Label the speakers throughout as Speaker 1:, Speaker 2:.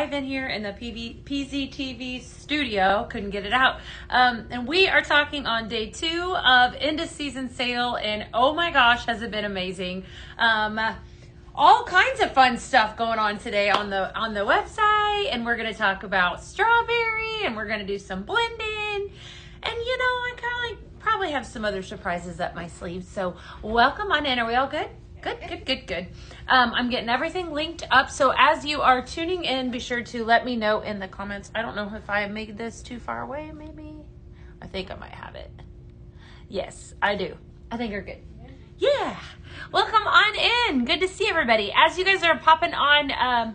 Speaker 1: live in here in the Pztv studio. Couldn't get it out. And we are talking on day 2 of end of season sale. And oh my gosh, has it been amazing. All kinds of fun stuff going on today on the website. And we're going to talk about strawberry, and we're going to do some blending. And you know, I kind of probably have some other surprises up my sleeve. So welcome on in. Are we all good? Good. I'm getting everything linked up. So as you are tuning in, be sure to let me know in the comments. I don't know if I made this too far away, maybe. I think I might have it. Yes, I do. I think you're good. Yeah. Welcome on in. Good to see everybody. As you guys are popping on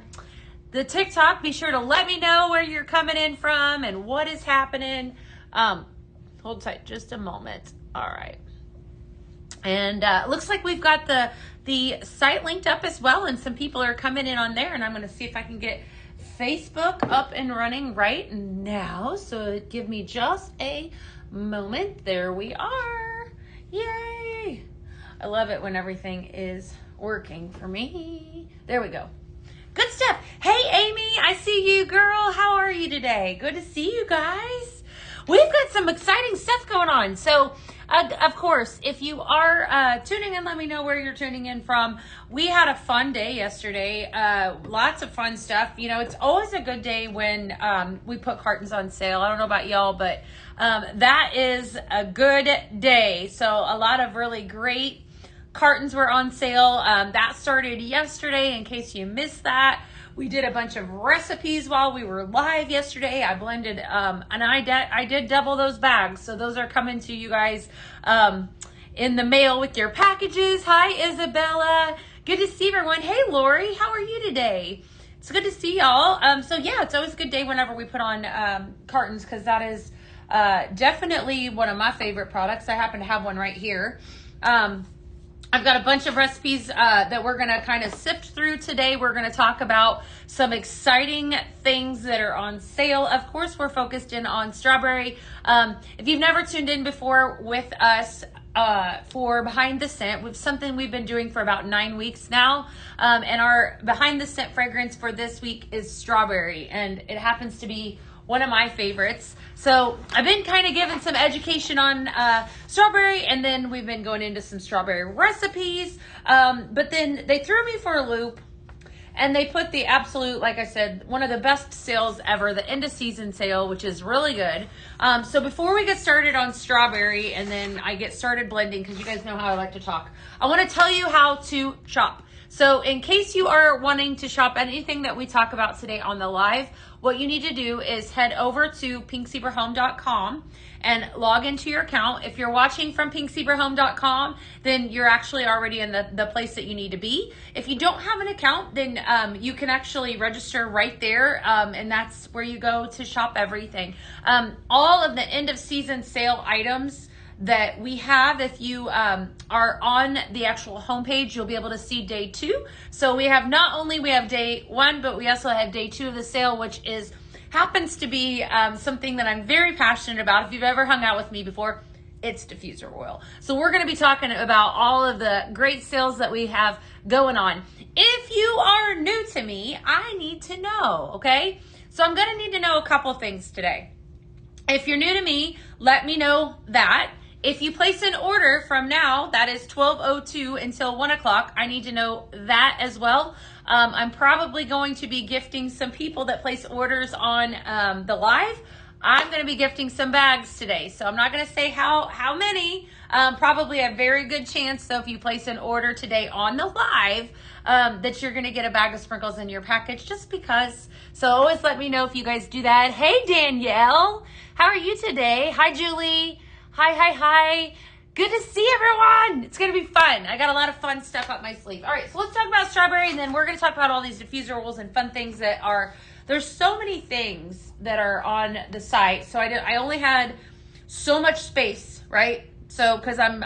Speaker 1: the TikTok, be sure to let me know where you're coming in from and what is happening. Hold tight just a moment. All right. And looks like we've got the site linked up as well, and some people are coming in on there, and I'm going to see if I can get Facebook up and running right now. So give me just a moment. There we are. Yay. I love it when everything is working for me. There we go. Good stuff. Hey, Amy, I see you, girl. How are you today? Good to see you guys. We've got some exciting stuff going on. So, of course, if you are tuning in, let me know where you're tuning in from. We had a fun day yesterday. Lots of fun stuff. You know, it's always a good day when we put cartons on sale. I don't know about y'all, but that is a good day. So a lot of really great cartons were on sale. That started yesterday, in case you missed that. We did a bunch of recipes while we were live yesterday. I blended, and I did double those bags. So those are coming to you guys in the mail with your packages. Hi, Isabella. Good to see everyone. Hey, Lori, how are you today? It's good to see y'all. So yeah, it's always a good day whenever we put on cartons, because that is definitely one of my favorite products. I happen to have one right here. I've got a bunch of recipes that we're going to kind of sift through today. We're going to talk about some exciting things that are on sale. Of course, we're focused in on strawberry. If you've never tuned in before with us for Behind the Scent, something we've been doing for about 9 weeks now. And our Behind the Scent fragrance for this week is strawberry. And it happens to be one of my favorites. So I've been kind of giving some education on strawberry, and then we've been going into some strawberry recipes. But then they threw me for a loop, and they put the absolute, like I said, one of the best sales ever, the end of season sale, which is really good. So before we get started on strawberry, and then I get started blending, because you guys know how I like to talk, I want to tell you how to shop. So in case you are wanting to shop anything that we talk about today on the live, what you need to do is head over to pinkzebrahome.com and log into your account. If you're watching from pinkzebrahome.com, then you're actually already in the place that you need to be. If you don't have an account, then you can actually register right there, and that's where you go to shop everything. All of the end of season sale items that we have, if you are on the actual homepage, you'll be able to see day 2. So we have we have day 1, but we also have day 2 of the sale, which happens to be something that I'm very passionate about. If you've ever hung out with me before, it's diffuser oil. So we're going to be talking about all of the great sales that we have going on. If you are new to me, I need to know, okay? So I'm going to need to know a couple things today. If you're new to me, let me know that. If you place an order from now, that is 12:02 until 1 o'clock, I need to know that as well. I'm probably going to be gifting some people that place orders on the live. I'm going to be gifting some bags today. So I'm not going to say how many. Probably a very good chance. So if you place an order today on the live, that you're going to get a bag of sprinkles in your package, just because. So always let me know if you guys do that. Hey, Danielle. How are you today? Hi, Julie. Hi. Good to see everyone. It's going to be fun. I got a lot of fun stuff up my sleeve. All right, so let's talk about strawberry, and then we're going to talk about all these diffuser oils and fun things that are, there's so many things that are on the site. So I only had so much space, right? So, because I'm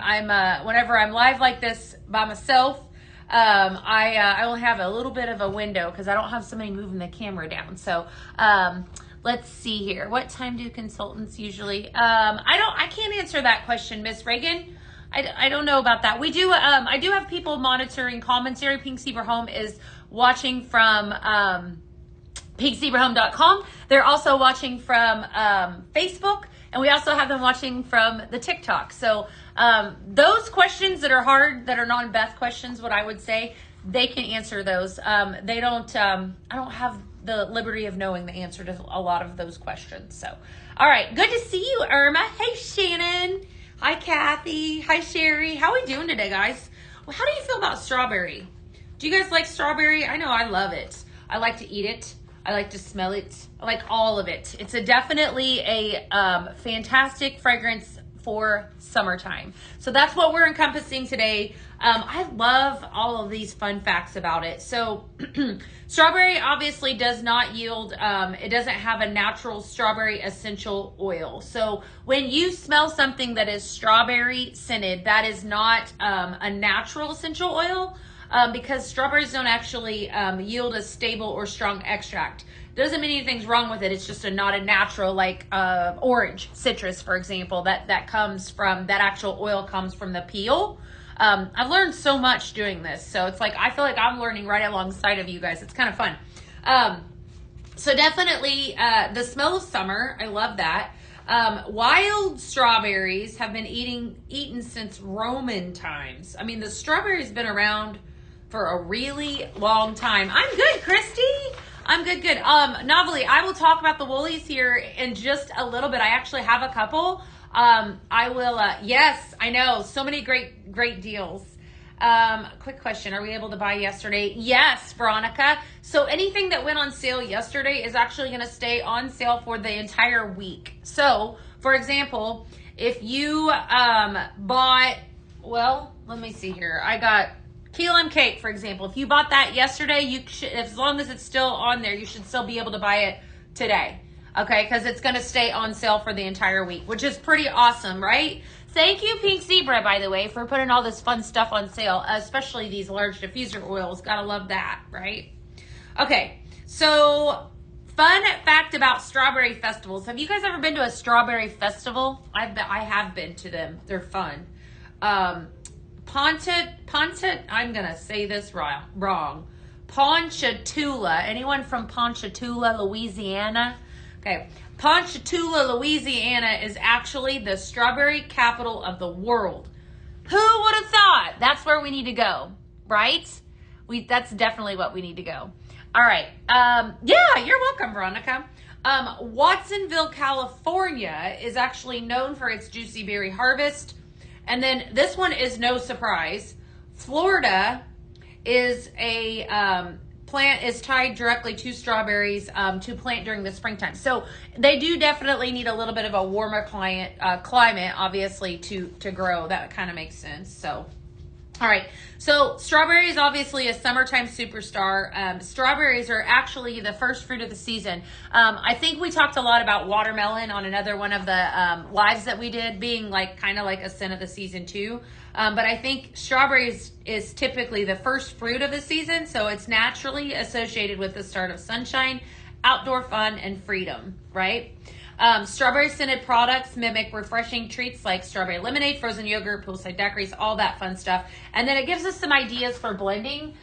Speaker 1: whenever I'm live like this by myself, I only have a little bit of a window because I don't have somebody moving the camera down. So, let's see here. What time do consultants usually? I can't answer that question, Miss Reagan. I don't know about that. We do. I do have people monitoring commentary. Pink Zebra Home is watching from peakzebrahome.com. They're also watching from Facebook, and we also have them watching from the TikTok. So those questions that are hard, that are non-Beth questions, what I would say, they can answer those. They don't, I don't have the liberty of knowing the answer to a lot of those questions. So, all right, good to see you, Irma. Hey, Shannon. Hi, Kathy. Hi, Sherry. How are we doing today, guys? Well, how do you feel about strawberry? Do you guys like strawberry? I know I love it. I like to eat it. I like to smell it. I like all of it. It's definitely a fantastic fragrance for summertime. So that's what we're encompassing today. I love all of these fun facts about it. So strawberry obviously does not yield, it doesn't have a natural strawberry essential oil. So when you smell something that is strawberry scented, that is not a natural essential oil. Because strawberries don't actually yield a stable or strong extract. Doesn't mean anything's wrong with it. It's just not a natural, like orange, citrus, for example, that comes from, that actual oil comes from the peel. I've learned so much doing this. So it's like, I feel like I'm learning right alongside of you guys. It's kind of fun. So definitely the smell of summer. I love that. Wild strawberries have been eaten since Roman times. I mean, the strawberry's been around for a really long time. I'm good, Christy. I'm good. Novelly, I will talk about the woolies here in just a little bit. I actually have a couple. I will, yes, I know. So many great deals. Quick question. Are we able to buy yesterday? Yes, Veronica. So anything that went on sale yesterday is actually going to stay on sale for the entire week. So, for example, if you bought, well, let me see here. I got key lime cake, for example. If you bought that yesterday, you should, as long as it's still on there, you should still be able to buy it today. Okay, because it's going to stay on sale for the entire week, which is pretty awesome, right? Thank you, Pink Zebra, by the way, for putting all this fun stuff on sale, especially these large diffuser oils. Gotta love that, right? Okay, so fun fact about strawberry festivals. Have you guys ever been to a strawberry festival? I have been to them. They're fun. Ponchatoula, I'm going to say this wrong. Ponchatoula. Anyone from Ponchatoula, Louisiana? Okay. Ponchatoula, Louisiana is actually the strawberry capital of the world. Who would have thought? That's where we need to go, right? That's definitely what we need to go. All right. Yeah, you're welcome, Veronica. Watsonville, California is actually known for its juicy berry harvest. And then this one is no surprise. Florida is a plant is tied directly to strawberries to plant during the springtime. So they do definitely need a little bit of a warmer climate, obviously, to grow. That kind of makes sense. So, all right. So strawberry is obviously a summertime superstar. Strawberries are actually the first fruit of the season. I think we talked a lot about watermelon on another one of the lives that we did, being like kind of like a scent of the season too. But I think strawberries is typically the first fruit of the season, so it's naturally associated with the start of sunshine, outdoor fun, and freedom, right? Strawberry scented products mimic refreshing treats like strawberry lemonade, frozen yogurt, poolside daiquiris, all that fun stuff. And then it gives us some ideas for blending,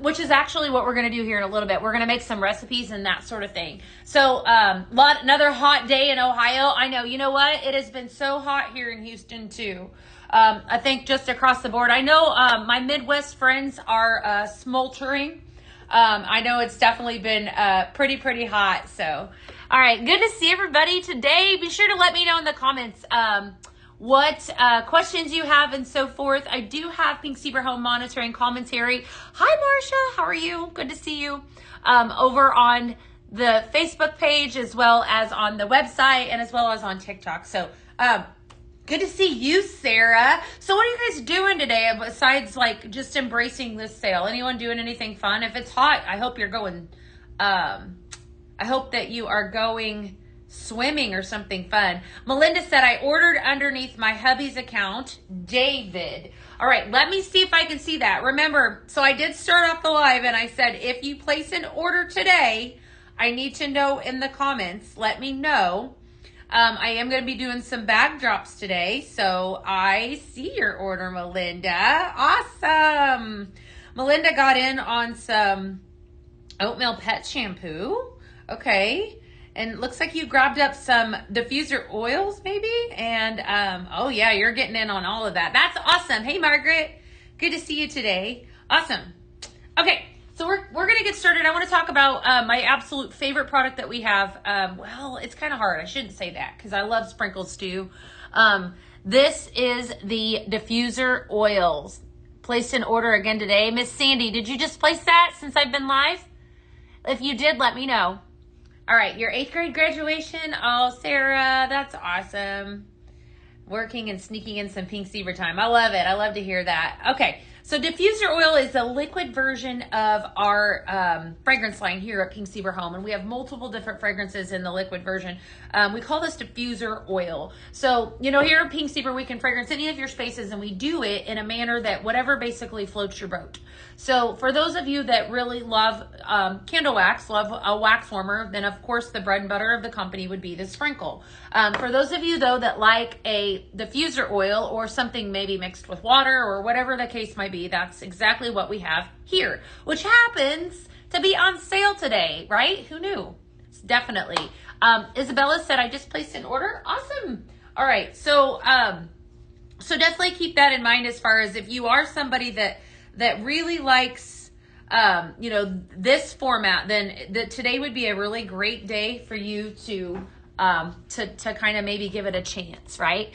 Speaker 1: which is actually what we're going to do here in a little bit. We're going to make some recipes and that sort of thing. So another hot day in Ohio. I know, you know what? It has been so hot here in Houston too. I think just across the board. I know my Midwest friends are smoldering. I know it's definitely been pretty hot. So, all right, good to see everybody today. Be sure to let me know in the comments what questions you have and so forth. I do have Pink Zebra Home Monitoring commentary. Hi, Marcia. How are you? Good to see you over on the Facebook page as well as on the website and as well as on TikTok. So, good to see you, Sarah. So what are you guys doing today besides like just embracing this sale? Anyone doing anything fun? If it's hot, I hope you're going, I hope that you are going swimming or something fun. Melinda said, I ordered underneath my hubby's account, David. All right, let me see if I can see that. Remember, so I did start off the live and I said, if you place an order today, I need to know in the comments. Let me know. I am going to be doing some bag drops today. So I see your order, Melinda. Awesome. Melinda got in on some oatmeal pet shampoo. Okay. And looks like you grabbed up some diffuser oils maybe. And oh yeah, you're getting in on all of that. That's awesome. Hey, Margaret. Good to see you today. Awesome. Okay. So we're going to get started. I want to talk about my absolute favorite product that we have. Well, it's kind of hard. I shouldn't say that because I love sprinkles too. This is the diffuser oils. Placed an order again today. Miss Sandy, did you just place that since I've been live? If you did, let me know. All right, your 8th grade graduation. Oh, Sarah, that's awesome. Working and sneaking in some pink zebra time. I love it. I love to hear that. Okay, so diffuser oil is the liquid version of our fragrance line here at Pink Zebra Home, and we have multiple different fragrances in the liquid version. We call this diffuser oil. So, you know, here at Pink Zebra, we can fragrance any of your spaces, and we do it in a manner that whatever basically floats your boat. So for those of you that really love candle wax, love a wax warmer, then of course the bread and butter of the company would be the sprinkle. For those of you though that like a diffuser oil or something maybe mixed with water or whatever the case might be, that's exactly what we have here, which happens to be on sale today, right? Who knew? It's definitely. Isabella said, I just placed an order. Awesome. All right. So definitely keep that in mind as far as if you are somebody that really likes, you know, this format, then today would be a really great day for you to kind of maybe give it a chance, right?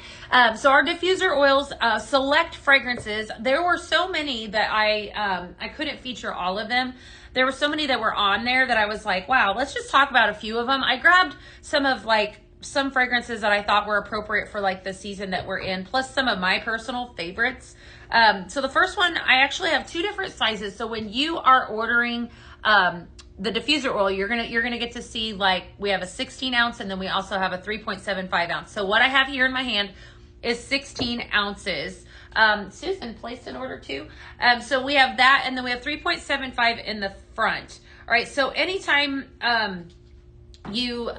Speaker 1: So our diffuser oils, select fragrances. There were so many that I couldn't feature all of them. There were so many that were on there that I was like, wow, let's just talk about a few of them. I grabbed some fragrances that I thought were appropriate for like the season that we're in, plus some of my personal favorites. So the first one, I actually have 2 different sizes. So when you are ordering the diffuser oil, you're gonna get to see, like, we have a 16 ounce and then we also have a 3.75 ounce. So what I have here in my hand is 16 ounces. Susan placed an order too. So we have that, and then we have 3.75 in the front. All right. So anytime you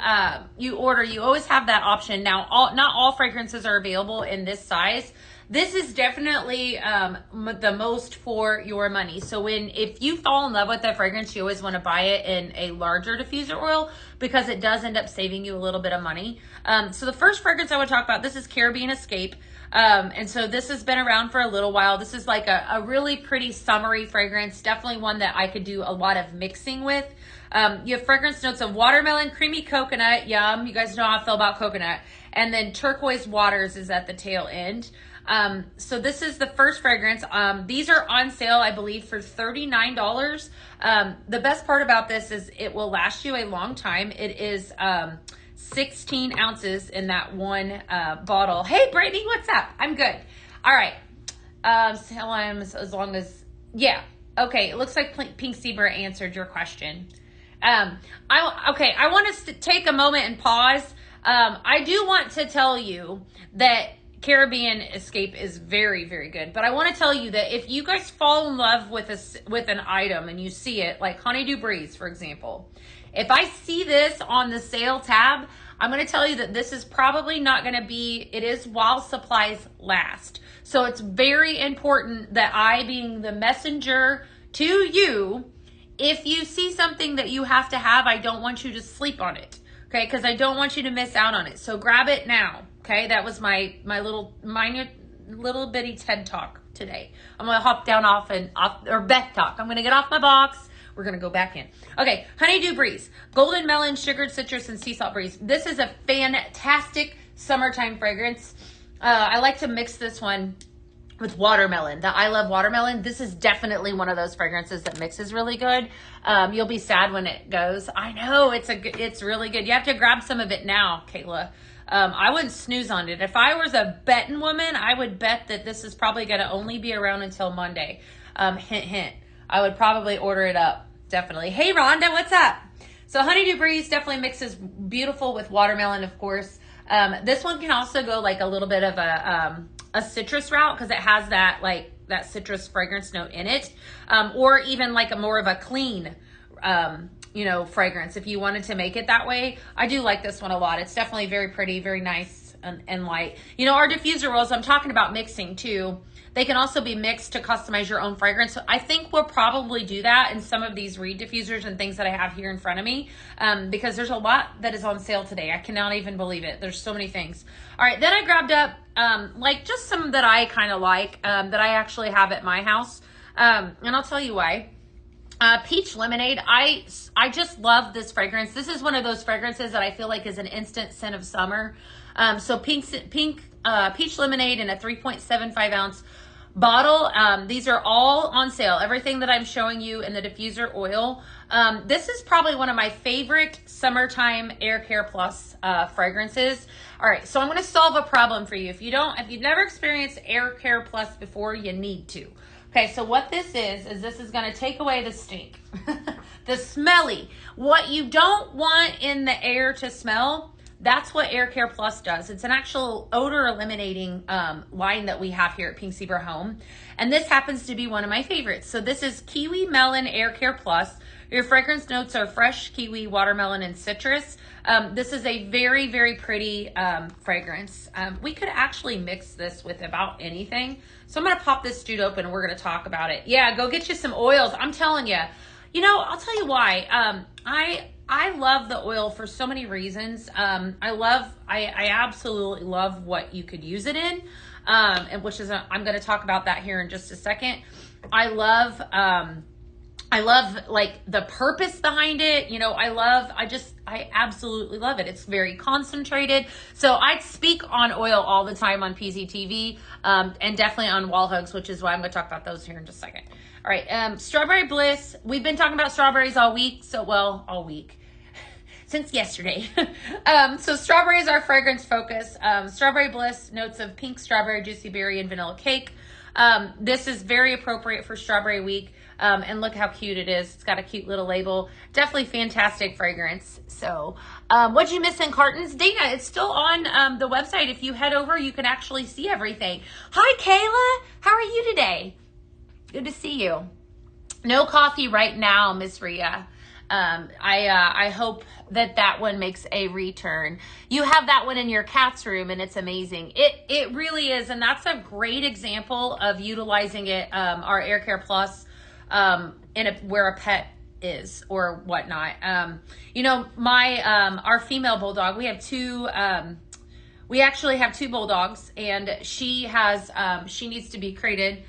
Speaker 1: order, you always have that option. Now, not all fragrances are available in this size. This is definitely the most for your money. So if you fall in love with that fragrance, you always want to buy it in a larger diffuser oil because it does end up saving you a little bit of money. So the first fragrance I would talk about, this is Caribbean Escape. And so this has been around for a little while. This is like a really pretty summery fragrance. Definitely one that I could do a lot of mixing with. You have fragrance notes of watermelon, creamy coconut, yum. You guys know how I feel about coconut. And then turquoise waters is at the tail end. So this is the first fragrance. These are on sale, I believe, for $39. The best part about this is it will last you a long time. It is 16 ounces in that one bottle. Hey, Brittany, what's up? I'm good. All right. As long as, yeah. Okay, it looks like Pink Zebra answered your question. I want us to take a moment and pause. I do want to tell you that Caribbean Escape is very, very good. But I want to tell you that if you guys fall in love with an item and you see it, like Honeydew Breeze, for example, if I see this on the sale tab, I'm going to tell you that this is probably not going to be, it is while supplies last. So it's very important that I, being the messenger to you, if you see something that you have to have, I don't want you to sleep on it. Okay, because I don't want you to miss out on it. So grab it now. Okay, that was my little bitty TED talk today. I'm gonna hop down off or Beth talk. I'm gonna get off my box. We're gonna go back in. Okay, Honeydew Breeze, golden melon, sugared citrus, and sea salt breeze. This is a fantastic summertime fragrance. I like to mix this one with watermelon. I love watermelon. This is definitely one of those fragrances that mixes really good. You'll be sad when it goes. I know, it's really good. You have to grab some of it now, Kayla. I wouldn't snooze on it. If I was a betting woman, I would bet that this is probably going to only be around until Monday. Hint, hint. I would probably order it up. Definitely. Hey, Rhonda, what's up? So Honeydew Breeze definitely mixes beautiful with watermelon, of course. This one can also go like a little bit of a citrus route because it has that citrus fragrance note in it, or even like a more of a clean fragrance if you wanted to make it that way. I do like this one a lot. It's definitely very pretty, very nice. and light. You know, our diffuser oils, I'm talking about mixing too. They can also be mixed to customize your own fragrance. So I think we'll probably do that in some of these reed diffusers and things that I have here in front of me, because there's a lot that is on sale today. I cannot even believe it. There's so many things. All right, then I grabbed up like just some that I kind of like, that I actually have at my house, and I'll tell you why. Peach lemonade. I just love this fragrance. This is one of those fragrances that I feel like is an instant scent of summer. So peach lemonade in a 3.75 ounce bottle. These are all on sale. Everything that I'm showing you in the diffuser oil. This is probably one of my favorite summertime Air Care Plus fragrances. All right, so I'm going to solve a problem for you. If you've never experienced Air Care Plus before, you need to. Okay, so what this is this is going to take away the stink, the smelly, what you don't want in the air to smell. That's what Air Care Plus does. It's an actual odor eliminating line that we have here at Pztv Home. And this happens to be one of my favorites. So this is Kiwi Melon Air Care Plus. Your fragrance notes are fresh kiwi, watermelon, and citrus. This is a very, very pretty fragrance. We could actually mix this with about anything. So I'm going to pop this dude open and we're going to talk about it. Yeah, go get you some oils. I'm telling you. You know, I'll tell you why. I love the oil for so many reasons. I absolutely love what you could use it in, and which is, I'm going to talk about that here in just a second. I love like the purpose behind it. You know, I absolutely love it. It's very concentrated. So I speak on oil all the time on Pztv, and definitely on wall hugs, which is why I'm going to talk about those here in just a second. All right. Strawberry Bliss. We've been talking about strawberries all week. So, well, all week since yesterday. So strawberry is our fragrance focus. Strawberry Bliss, notes of pink strawberry, juicy berry, and vanilla cake. This is very appropriate for Strawberry Week. And look how cute it is. It's got a cute little label. Definitely fantastic fragrance. So, what'd you miss in cartons? Dana, it's still on the website. If you head over, you can actually see everything. Hi, Kayla. How are you today? Good to see you. No coffee right now, Miss Ria. I hope that one makes a return. You have that one in your cat's room and it's amazing. It really is. And that's a great example of utilizing it, our Air Care Plus, where a pet is or whatnot. You know, our female bulldog, we actually have two bulldogs, and she needs to be crated,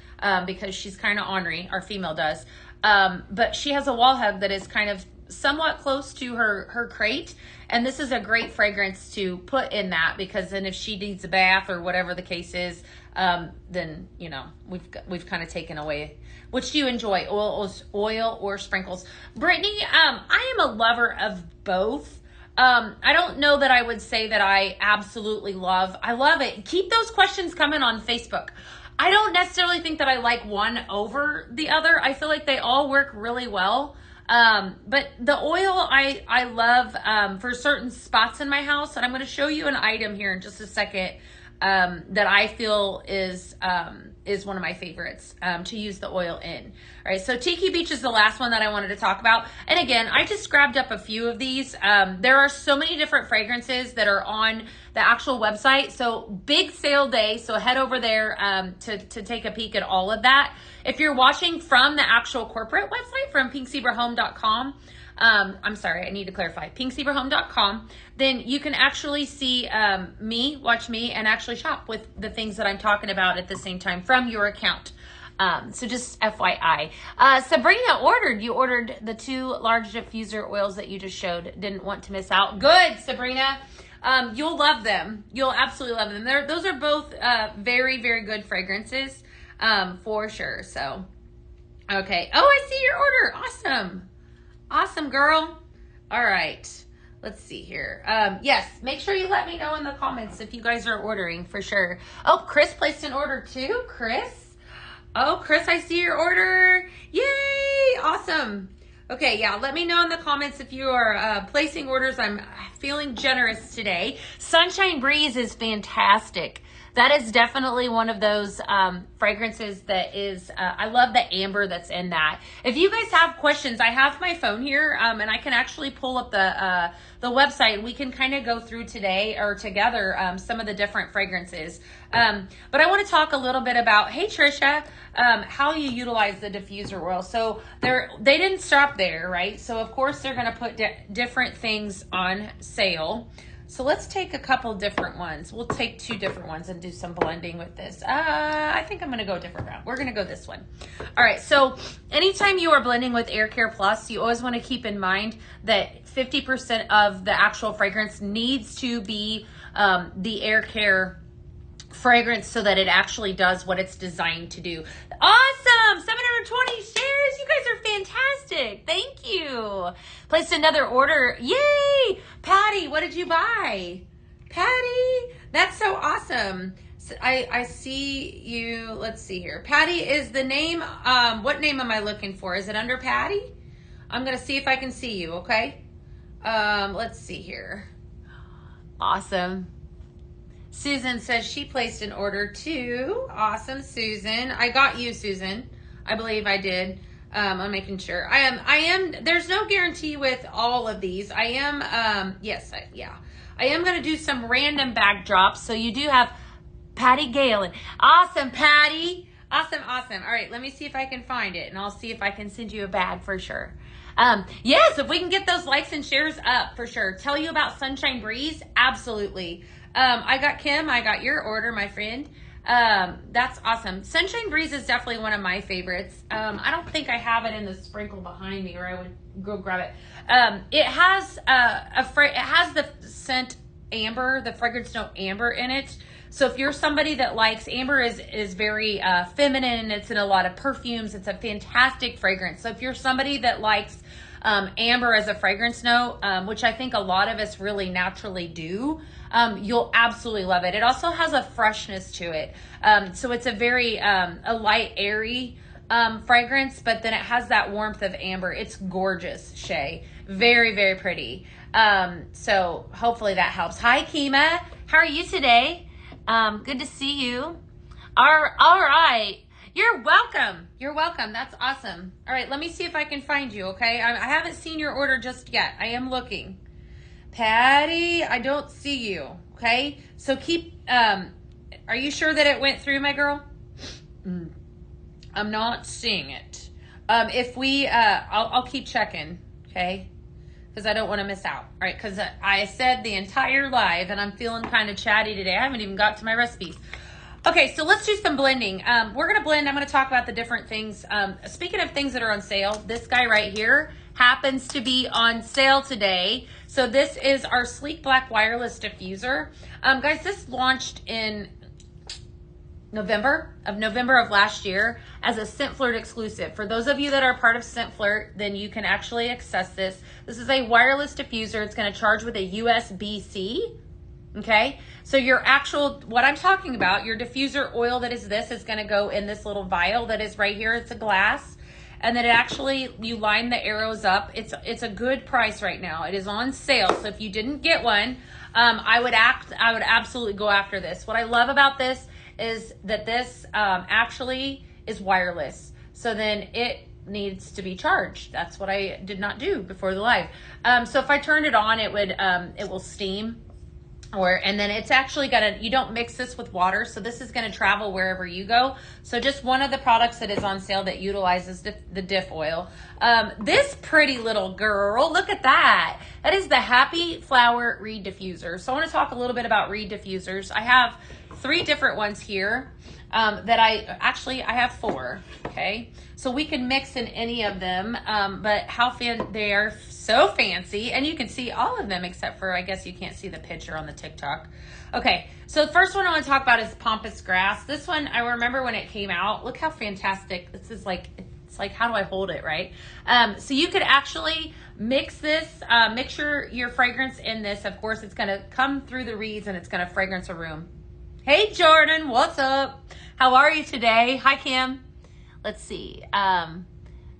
Speaker 1: because she's kind of ornery, our female does. But she has a wall hug that is kind of somewhat close to her crate. And this is a great fragrance to put in that, because then if she needs a bath or whatever the case is, then, you know, we've kind of taken away. Which do you enjoy, oil or sprinkles? Brittany, I am a lover of both. I don't know that I would say that I absolutely I love it. Keep those questions coming on Facebook. I don't necessarily think that I like one over the other. I feel like they all work really well. But the oil I love for certain spots in my house, and I'm going to show you an item here in just a second that I feel is one of my favorites to use the oil in. All right, so Tiki Beach is the last one that I wanted to talk about. And again, I just grabbed up a few of these. There are so many different fragrances that are on the actual website. So big sale day, so head over there to take a peek at all of that. If you're watching from the actual corporate website, from pinkzebrahome.com, I'm sorry, I need to clarify, pinkzebrahome.com, then you can actually see watch me, and actually shop with the things that I'm talking about at the same time from your account. So just FYI. Sabrina you ordered the 2 large diffuser oils that you just showed. Didn't want to miss out. Good, Sabrina. You'll love them. You'll absolutely love them. Those are both very, very good fragrances, for sure. So, okay. Oh, I see your order. Awesome. Awesome, girl. All right. Let's see here. Yes, make sure you let me know in the comments if you guys are ordering, for sure. Oh, Chris placed an order too. Chris? Oh, Chris, I see your order. Yay. Awesome. Okay, yeah, let me know in the comments if you are placing orders. I'm feeling generous today. Sunshine Breeze is fantastic. That is definitely one of those fragrances that is, I love the amber that's in that. If you guys have questions, I have my phone here, and I can actually pull up the website, and we can kind of go through today or together some of the different fragrances. But I want to talk a little bit about, hey Trisha, how you utilize the diffuser oil. So they didn't stop there, right? So of course they're going to put different things on sale. So let's take a couple different ones. We'll take 2 different ones and do some blending with this. I think I'm going to go a different route. We're going to go this one. All right. So anytime you are blending with Air Care Plus, you always want to keep in mind that 50% of the actual fragrance needs to be the Air Care fragrance so that it actually does what it's designed to do. Awesome! 720 shares. You guys are fantastic. Thank you. Placed another order. Yay! Patty, what did you buy? Patty, that's so awesome. So I see you. Let's see here. Patty is the name. What name am I looking for? Is it under Patty? I'm going to see if I can see you, okay? Let's see here. Awesome. Susan says she placed an order too. Awesome, Susan. I got you, Susan. I believe I did. I'm making sure. I am, there's no guarantee with all of these. I am, I am going to do some random bag drops. So you do have Patty Galen. Awesome, Patty. Awesome. All right, let me see if I can find it, and I'll see if I can send you a bag for sure. Yes, if we can get those likes and shares up for sure. Tell you about Sunshine Breeze? Absolutely. I got Kim. I got your order, my friend. That's awesome. Sunshine Breeze is definitely one of my favorites. I don't think I have it in the sprinkle behind me, or I would go grab it. It has it has the scent amber, the fragrance note amber in it. So if you're somebody that likes amber, is very feminine. It's in a lot of perfumes. It's a fantastic fragrance. So if you're somebody that likes amber as a fragrance note, which I think a lot of us really naturally do, you'll absolutely love it. It also has a freshness to it. So it's a very a light, airy fragrance, but then it has that warmth of amber. It's gorgeous, Shay. Very, very pretty. So hopefully that helps. Hi, Kima. How are you today? Good to see you. All right. You're welcome. You're welcome. That's awesome. All right, let me see if I can find you, okay? I haven't seen your order just yet. I am looking. Patty, I don't see you, okay? So keep, are you sure that it went through, my girl? I'm not seeing it. If we, I'll keep checking, okay? Because I don't want to miss out, all right? Because I said the entire live, and I'm feeling kind of chatty today. I haven't even got to my recipes. Okay, so let's do some blending. We're going to blend. I'm going to talk about the different things. Speaking of things that are on sale, this guy right here happens to be on sale today. So this is our Sleek Black Wireless Diffuser. Guys, this launched in November of last year as a Scent Flirt exclusive. For those of you that are part of Scent Flirt, then you can actually access this. This is a wireless diffuser. It's going to charge with a USB-C. Okay, so your actual, what I'm talking about, your diffuser oil that is this is going to go in this little vial that is right here. It's a glass, and then it actually, you line the arrows up. It's a good price right now. It is on sale. So if you didn't get one, I would absolutely go after this. What I love about this is that this actually is wireless. So then it needs to be charged. That's what I did not do before the live. So if I turned it on, it will steam. And then it's actually you don't mix this with water, so this is gonna travel wherever you go. So just one of the products that is on sale that utilizes the diff oil. This pretty little girl, look at that. That is the Happy Flower Reed Diffuser. So I wanna talk a little bit about Reed diffusers. I have 3 different ones here that I have 4, okay? So we can mix in any of them, but they are so fancy, and you can see all of them except for, I guess you can't see the picture on the TikTok. Okay, so the first one I want to talk about is Pampas Grass. This one, I remember when it came out. Look how fantastic. This is like, it's like, how do I hold it, right? So you could actually mix this, mix your fragrance in this. Of course, it's going to come through the reeds, and it's going to fragrance a room. Hey, Jordan, what's up? How are you today? Hi, Kim. Let's see.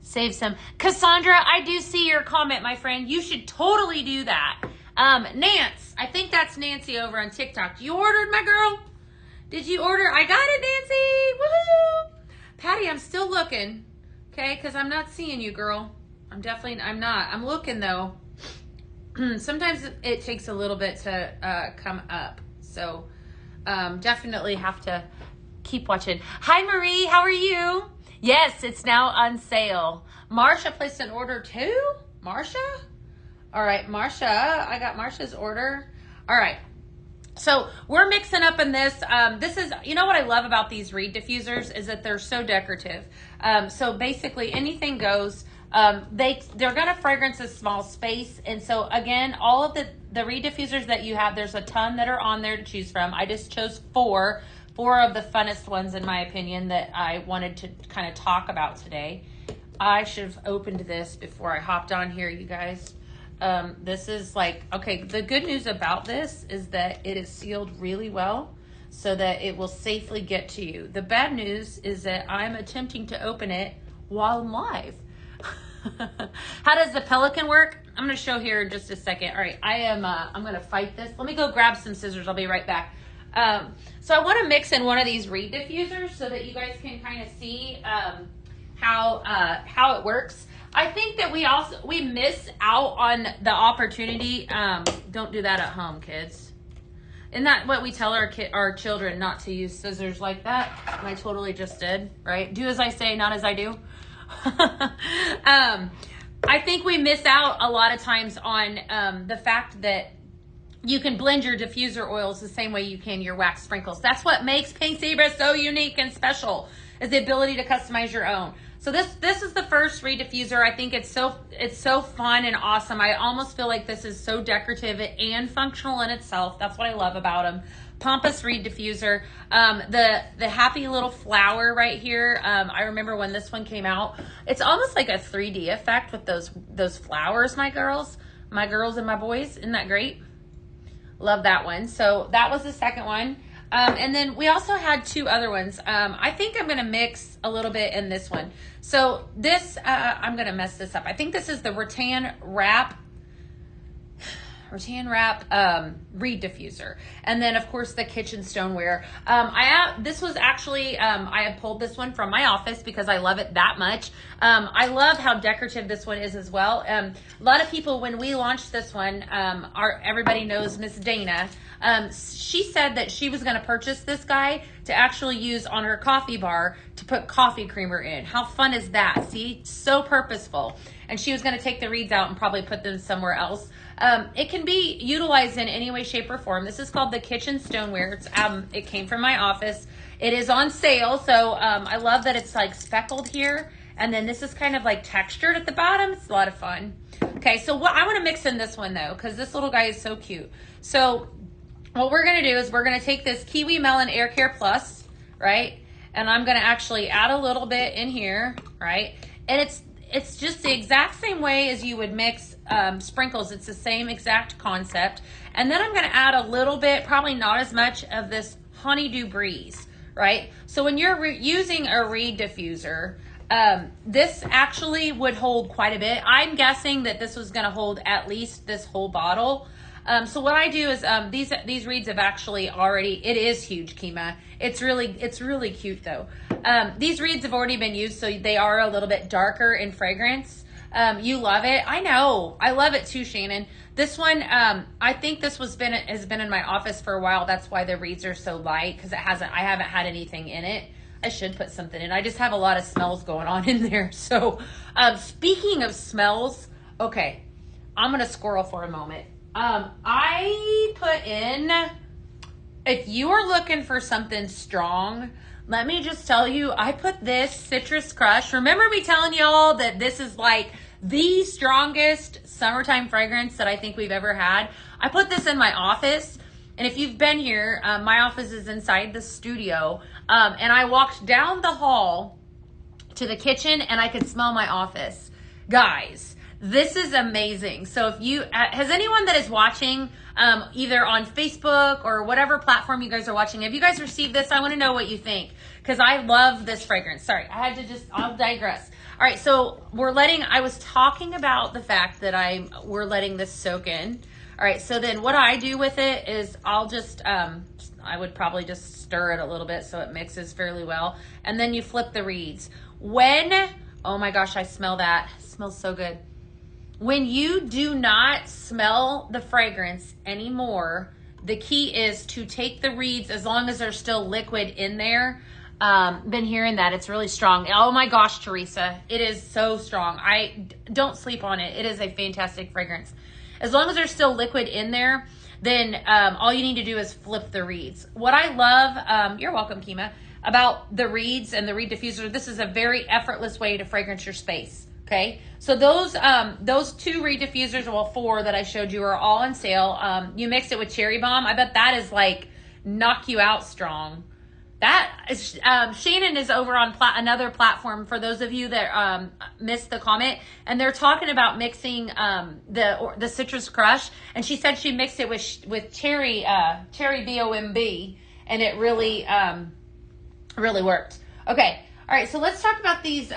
Speaker 1: Save some. Cassandra, I do see your comment, my friend. You should totally do that. Nance, I think that's Nancy over on TikTok. You ordered, my girl? Did you order? I got it, Nancy. Woohoo! Patty, I'm still looking. Okay, because I'm not seeing you, girl. I'm not. I'm looking, though. Sometimes it takes a little bit to come up. So definitely have to keep watching. Hi, Marie. How are you? Yes, it's now on sale. Marsha placed an order too? Marsha? All right, Marsha. I got Marsha's order. All right. So we're mixing up in this. This is, you know what I love about these reed diffusers is that they're so decorative. So basically anything goes. They're going to fragrance a small space. And so again, all of the reed diffusers that you have, there's a ton that are on there to choose from. I just chose four of the funnest ones in my opinion that I wanted to kind of talk about today. I should have opened this before I hopped on here, you guys. This is like, okay, the good news about this is that it is sealed really well so that it will safely get to you. The bad news is that I'm attempting to open it while I'm live. How does the Pelican work? I'm going to show here in just a second. All right, I'm going to fight this. Let me go grab some scissors. I'll be right back. So I want to mix in one of these reed diffusers so that you guys can kind of see how it works. I think that we miss out on the opportunity. Don't do that at home, kids. Isn't that what we tell our children, not to use scissors like that? And I totally just did, right? Do as I say, not as I do. I think we miss out a lot of times on the fact that you can blend your diffuser oils the same way you can your wax sprinkles. That's what makes Pink Zebra so unique and special, is the ability to customize your own. So this is the first reed diffuser. I think it's so fun and awesome. I almost feel like this is so decorative and functional in itself. That's what I love about them. Pompous reed diffuser. The happy little flower right here. I remember when this one came out. It's almost like a 3D effect with those flowers, my girls and my boys. Isn't that great? Love that one. So that was the second one. And then we also had two other ones. I think I'm going to mix a little bit in this one. So this, I'm going to mess this up. I think this is the rattan wrap reed diffuser. And then of course the kitchen stoneware. This was actually, I had pulled this one from my office because I love it that much. I love how decorative this one is as well. A lot of people, when we launched this one, everybody knows Miss Dana. She said that she was going to purchase this guy to actually use on her coffee bar to put coffee creamer in. How fun is that? See, so purposeful. And she was going to take the reeds out and probably put them somewhere else. It can be utilized in any way, shape, or form. This is called the kitchen stoneware. It came from my office. It is on sale, so I love that it's like speckled here. And then this is kind of like textured at the bottom. It's a lot of fun. Okay, so I want to mix in this one though, because this little guy is so cute. So what we're going to do is we're going to take this Kiwi Melon Air Care Plus, right? And I'm going to actually add a little bit in here, right? And it's just the exact same way as you would mix sprinkles. It's the same exact concept. And then I'm going to add a little bit, probably not as much, of this Honeydew Breeze, right? So when you're using a reed diffuser, this actually would hold quite a bit. I'm guessing that this was going to hold at least this whole bottle. So what I do is these reeds have actually already, it is huge, Kima. It's really cute though. These reeds have already been used, so they are a little bit darker in fragrance. You love it. I know. I love it too, Shannon. This one, I think this has been in my office for a while. That's why the reeds are so light, because I haven't had anything in it. I should put something in. I just have a lot of smells going on in there. So speaking of smells, okay, I'm going to squirrel for a moment. I put in, if you are looking for something strong, let me just tell you, I put this Citrus Crush. Remember me telling y'all that this is like the strongest summertime fragrance that I think we've ever had? I put this in my office. And if you've been here, my office is inside the studio. And I walked down the hall to the kitchen and I could smell my office. Guys, this is amazing. So if you, has anyone that is watching either on Facebook or whatever platform you guys are watching, have you guys received this? I want to know what you think, because I love this fragrance. Sorry, I'll digress. All right, so I was talking about the fact that we're letting this soak in. All right, so then what I do with it is I'll just, I would probably just stir it a little bit so it mixes fairly well. And then you flip the reeds. Oh my gosh, I smell that. It smells so good. When you do not smell the fragrance anymore, the key is to take the reeds, as long as they're still liquid in there. Been hearing that it's really strong. Oh my gosh, Teresa, it is so strong. I don't sleep on it. It is a fantastic fragrance. As long as there's still liquid in there, then all you need to do is flip the reeds. What I love, you're welcome, Kima, about the reeds and the reed diffuser, this is a very effortless way to fragrance your space. Okay, so those 2 reed diffusers, well 4 that I showed you, are all on sale. You mix it with cherry bomb. I bet that is like knock you out strong. That is, Shannon is over on another platform for those of you that missed the comment, and they're talking about mixing the citrus crush, and she said she mixed it with cherry BOMB, and it really really worked. Okay. All right, so let's talk about these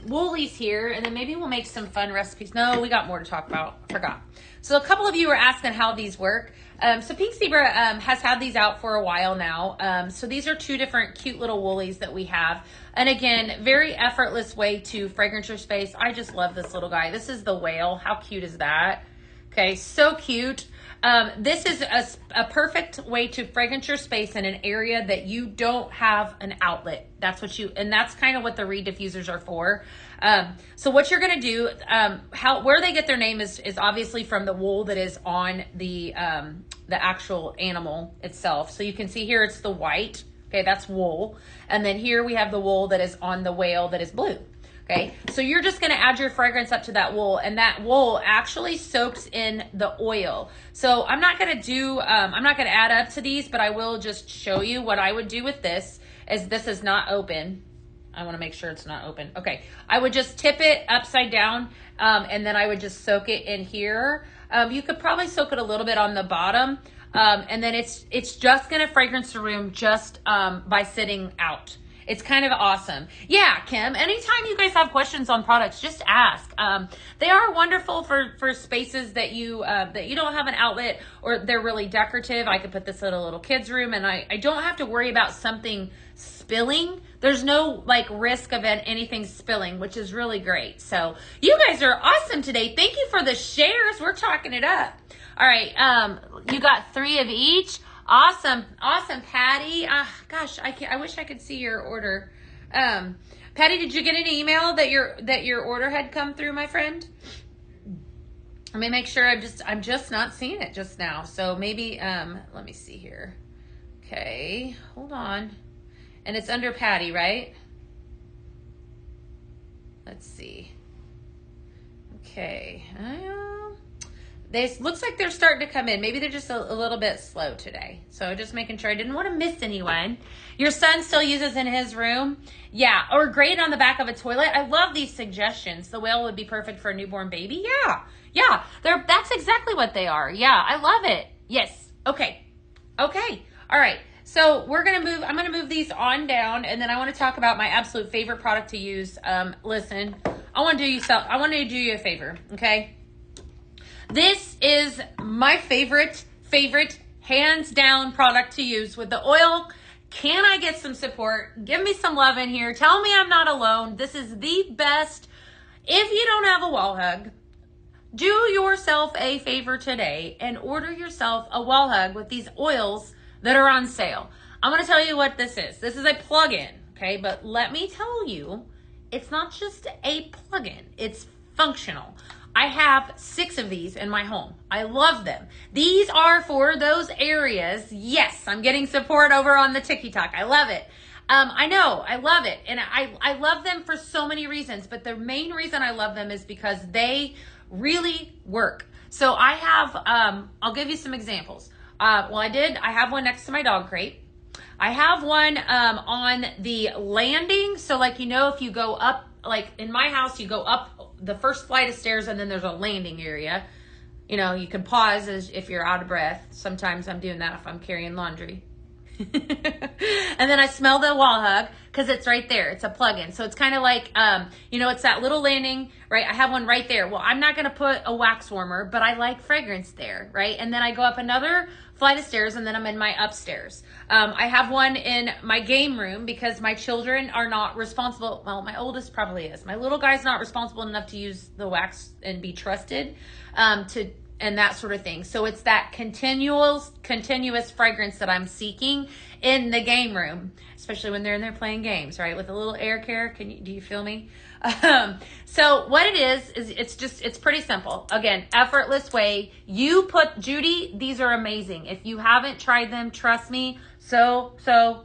Speaker 1: woolies here, and then maybe we'll make some fun recipes. No, we got more to talk about. Forgot. So a couple of you were asking how these work. So Pink Zebra has had these out for a while now. So these are 2 different cute little woolies that we have. And again, very effortless way to fragrance your space. I just love this little guy. This is the whale. How cute is that? Okay, so cute. This is a perfect way to fragrance your space in an area that you don't have an outlet. And that's kind of what the reed diffusers are for. So what you're going to do, where they get their name is obviously from the wool that is on the actual animal itself. So you can see here, it's the white. Okay, that's wool. And then here we have the wool that is on the whale that is blue. Okay, so you're just going to add your fragrance up to that wool, and that wool actually soaks in the oil. So I'm not going to add up to these, but I will just show you what I would do with this. This is not open. I want to make sure it's not open. Okay, I would just tip it upside down, and then I would just soak it in here. You could probably soak it a little bit on the bottom, and then it's just going to fragrance the room just by sitting out. It's kind of awesome. Yeah, Kim, anytime you guys have questions on products, just ask. They are wonderful for spaces that you don't have an outlet, or they're really decorative. I could put this in a little kid's room, and I don't have to worry about something spilling. There's no like risk of anything spilling, which is really great. So you guys are awesome today. Thank you for the shares. We're talking it up. All right, you got 3 of each. Awesome, Patty. Gosh, I wish I could see your order. Patty, did you get an email that your order had come through, my friend? Let me make sure. I'm just not seeing it just now. So maybe let me see here. Okay, hold on. And it's under Patty, right? Let's see. Okay. Looks like they're starting to come in. Maybe they're just a little bit slow today. So just making sure I didn't want to miss anyone. Your son still uses in his room? Yeah, or great on the back of a toilet. I love these suggestions. The whale would be perfect for a newborn baby. Yeah, that's exactly what they are. Yeah, I love it. Yes. Okay. All right. So I'm going to move these on down, and then I want to talk about my absolute favorite product to use. Listen, I want to do you a favor. Okay. This is my favorite, hands down product to use with the oil. Can I get some support? Give me some love in here. Tell me I'm not alone. This is the best. If you don't have a wall hug, do yourself a favor today and order yourself a wall hug with these oils that are on sale. I'm going to tell you what this is. This is a plug-in, okay? But let me tell you, it's not just a plug-in. It's functional. I have 6 of these in my home. I love them. These are for those areas. Yes, I'm getting support over on the TikTok. I love it. I know, I love it. And I love them for so many reasons, but the main reason I love them is because they really work. So I have, I'll give you some examples. I have one next to my dog crate. I have one on the landing. So like, if you go up, like in my house, you go up the first flight of stairs and then there's a landing area. You can pause if you're out of breath. Sometimes I'm doing that if I'm carrying laundry. And then I smell the wall hug because it's right there. It's a plug-in. So it's kind of like, it's that little landing, right? I have one right there. Well, I'm not going to put a wax warmer, but I like fragrance there, right? And then I go up another flight of stairs, and then I'm in my upstairs. I have one in my game room because my children are not responsible. Well, my oldest probably is. My little guy's not responsible enough to use the wax and be trusted and that sort of thing. So it's that continuous fragrance that I'm seeking in the game room, especially when they're in there playing games, right? With a little air care. Do you feel me? So what it is it's pretty simple. Again, effortless way. Judy, these are amazing. If you haven't tried them, trust me, so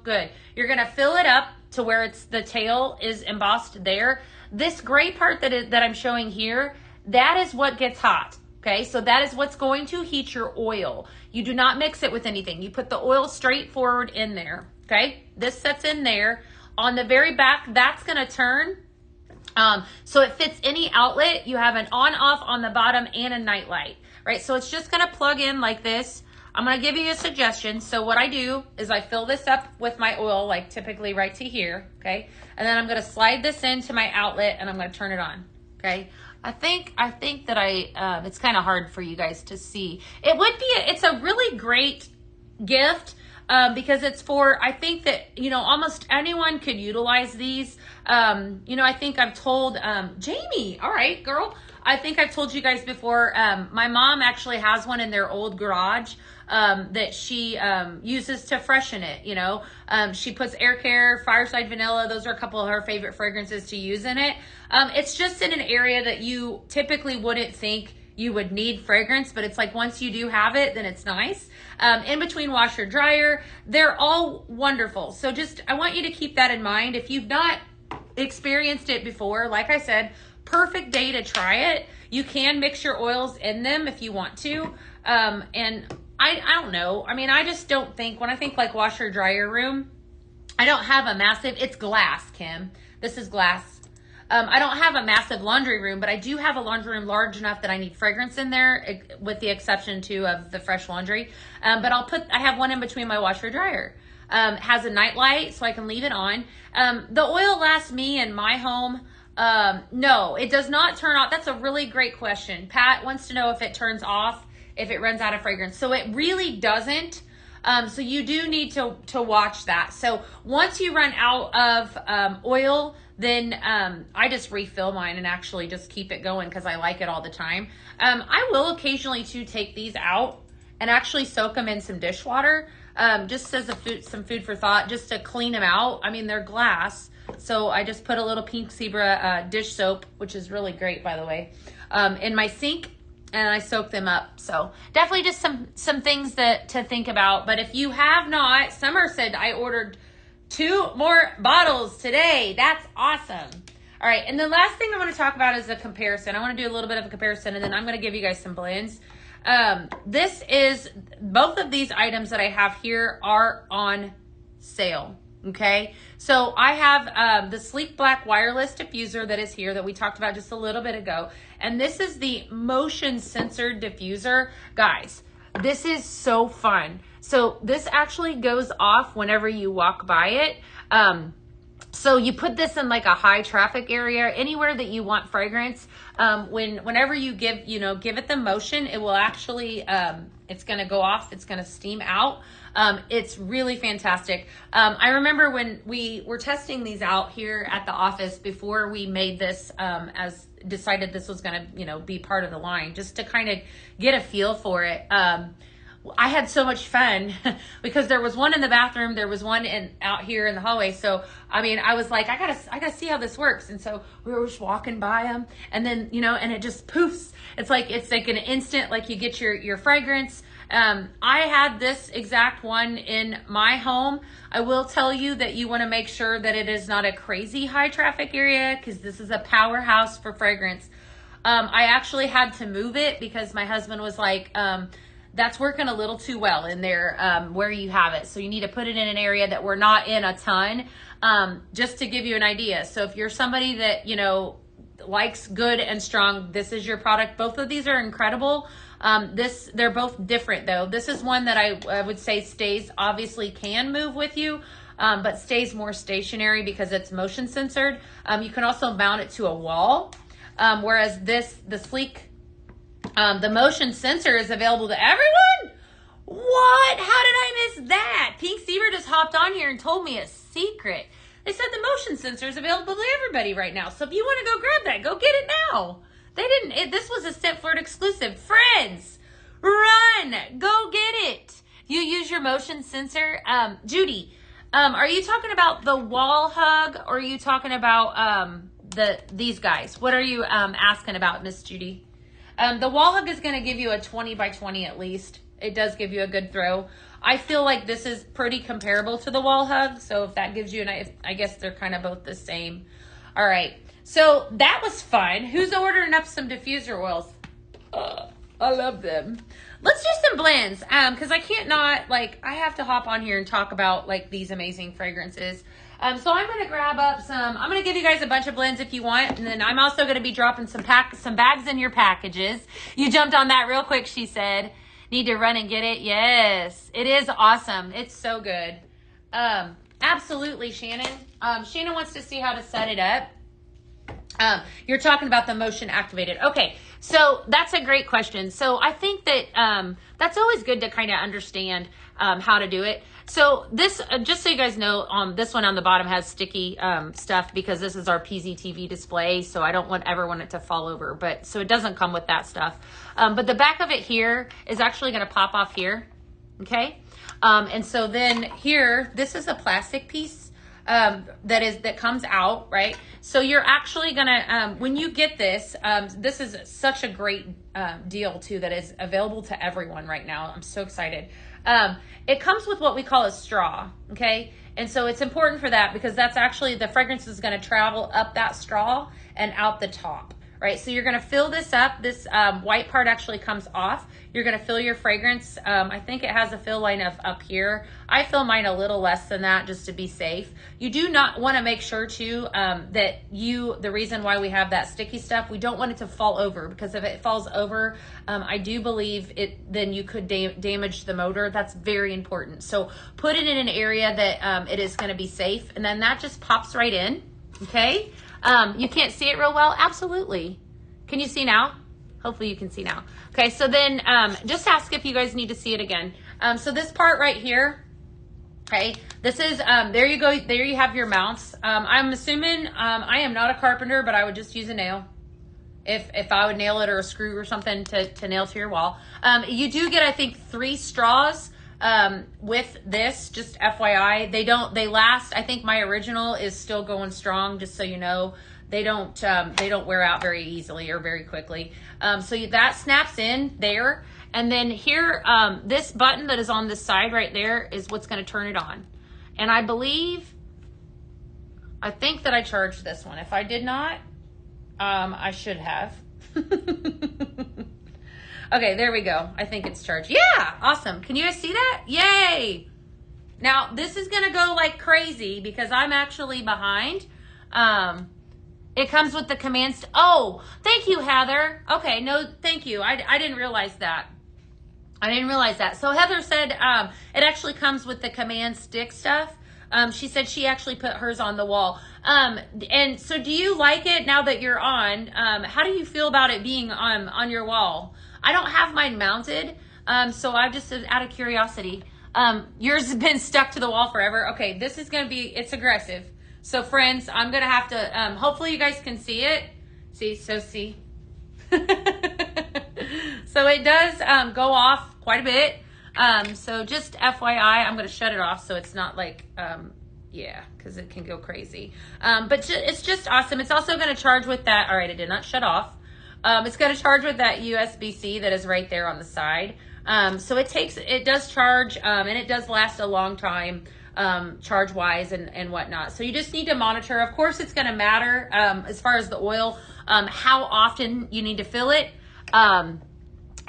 Speaker 1: good. You're going to fill it up to where the tail is embossed there. This gray part that I'm showing here, that is what gets hot. Okay, so that is what's going to heat your oil. You do not mix it with anything. You put the oil straight forward in there. Okay, this sets in there. On the very back, that's going to turn. So it fits any outlet. You have an on-off on the bottom and a night light, right? So it's just going to plug in like this. I'm going to give you a suggestion. So what I do is I fill this up with my oil, like typically right to here, okay? And then I'm going to slide this into my outlet and I'm going to turn it on, okay? I think that it's kind of hard for you guys to see. It's a really great gift because it's for, I think that, almost anyone could utilize these. I think I've told, Jamie, all right, girl. I think I've told you guys before, my mom actually has one in their old garage that she uses to freshen it, she puts air care, fireside vanilla. Those are a couple of her favorite fragrances to use in it. It's just in an area that you typically wouldn't think you would need fragrance, but it's like once you do have it, then it's nice. In between washer dryer, they're all wonderful. So I want you to keep that in mind. If you've not experienced it before, like I said, perfect day to try it. You can mix your oils in them if you want to. And I don't know. I mean, I just don't think, when I think like washer dryer room, I don't have a massive, it's glass, Kim. This is glass. I don't have a massive laundry room, but I do have a laundry room large enough that I need fragrance in there, with the exception too of the fresh laundry. But I have one in between my washer dryer. Has a night light so I can leave it on. The oil lasts me in my home. No, it does not turn off. That's a really great question. Pat wants to know if it turns off if it runs out of fragrance. So it really doesn't. So you do need to watch that. So once you run out of oil, then I just refill mine and actually just keep it going because I like it all the time. I will occasionally too take these out and actually soak them in some dishwater, just as some food for thought, just to clean them out. I mean, they're glass, so I just put a little Pink Zebra dish soap, which is really great, by the way, in my sink, and I soak them up. So definitely just some things to think about. But if you have not, Summer said I ordered 2 more bottles today. That's awesome. All right, and the last thing I want to talk about is a comparison. I want to do a little bit of a comparison, and then I'm going to give you guys some blends. Both of these items that I have here are on sale. Okay, so I have the Sleek Black Wireless Diffuser that is here that we talked about just a little bit ago. And this is the motion censored diffuser. Guys, this is so fun. So this actually goes off whenever you walk by it. So you put this in like a high traffic area, anywhere that you want fragrance. Whenever you give it the motion, it will actually, it's going to go off. It's going to steam out. It's really fantastic. I remember when we were testing these out here at the office before we made this, decided this was going to, be part of the line, just to kind of get a feel for it. I had so much fun because there was one in the bathroom. There was one out here in the hallway. So, I mean, I was like, I gotta see how this works. And so we were just walking by them, and then, and it just poofs. It's like an instant, like you get your fragrance. I had this exact one in my home. I will tell you that you want to make sure that it is not a crazy high traffic area, because this is a powerhouse for fragrance. I actually had to move it because my husband was like, that's working a little too well in there where you have it. So you need to put it in an area that we're not in a ton, just to give you an idea. So if you're somebody that, likes good and strong, this is your product. Both of these are incredible. They're both different though. This is one that I would say stays, obviously can move with you, but stays more stationary because it's motion censored. You can also mount it to a wall. Whereas the sleek, the motion sensor is available to everyone. What? How did I miss that? Pink Zebra just hopped on here and told me a secret. They said the motion sensor is available to everybody right now. So if you want to go grab that, go get it now. They didn't. This was a Scentflirt exclusive. Friends, run. Go get it. You use your motion sensor. Judy, are you talking about the wall hug or are you talking about these guys? What are you asking about, Miss Judy? The wall hug is going to give you a 20 by 20 at least. It does give you a good throw. I feel like this is pretty comparable to the wall hug. So if that gives you I guess they're kind of both the same. All right. So that was fun. Who's ordering up some diffuser oils? I love them. Let's do some blends. Cause I can't not I have to hop on here and talk about these amazing fragrances. So I'm going to grab up I'm going to give you guys a bunch of blends if you want. And then I'm also going to be dropping some bags in your packages. You jumped on that real quick, she said. Need to run and get it? Yes, it is awesome. It's so good. Absolutely, Shannon. Shannon wants to see how to set it up. You're talking about the motion activated. Okay, so that's a great question. So I think that that's always good to kind of understand how to do it. So this, just so you guys know, this one on the bottom has sticky stuff because this is our Pztv display. So I don't ever want it to fall over, but so it doesn't come with that stuff. But the back of it here is actually going to pop off here. Okay. And so then here, this is a plastic piece that comes out, right? So you're actually gonna, when you get this, this is such a great deal too that is available to everyone right now. I'm so excited. It comes with what we call a straw, okay? And so it's important for that because that's actually, the fragrance is gonna travel up that straw and out the top, right? So you're gonna fill this up. This white part actually comes off. You're gonna fill your fragrance. I think it has a fill line of up here. I fill mine a little less than that just to be safe. You do not wanna make sure too that the reason why we have that sticky stuff, we don't want it to fall over because if it falls over, I do believe then you could damage the motor. That's very important. So put it in an area that it is gonna be safe and then that just pops right in, okay? You can't see it real well? Absolutely. Can you see now? Hopefully you can see now. Okay, so then just ask if you guys need to see it again. So this part right here, okay, this is, there you go, there you have your mounts. I'm assuming, I am not a carpenter, but I would just use a nail. If I would nail it or a screw or something to nail to your wall. You do get, I think, 3 straws with this, just FYI. They last, I think my original is still going strong, just so you know. They don't wear out very easily or very quickly. So that snaps in there. And then here, this button that is on this side right there is what's going to turn it on. And I think that I charged this one. If I did not, I should have. Okay, there we go. I think it's charged. Yeah, awesome. Can you guys see that? Yay. Now, this is going to go like crazy because I'm actually behind. It comes with the commands. Oh, thank you, Heather. Okay, no, thank you. I didn't realize that. I didn't realize that. So Heather said it actually comes with the command stick stuff. She said she actually put hers on the wall. And so do you like it now that you're on? How do you feel about it being on your wall? I don't have mine mounted, so I just, out of curiosity. Yours has been stuck to the wall forever. Okay, this is going to be, it's aggressive. So friends, I'm going to have to, hopefully you guys can see it. See. So it does go off quite a bit. So just FYI, I'm going to shut it off so it's not like, yeah, because it can go crazy. But it's just awesome. It's also going to charge with that. All right, it did not shut off. It's going to charge with that USB-C that is right there on the side. So it does charge, and it does last a long time. Charge wise and whatnot. So you just need to monitor. Of course, it's going to matter as far as the oil, how often you need to fill it,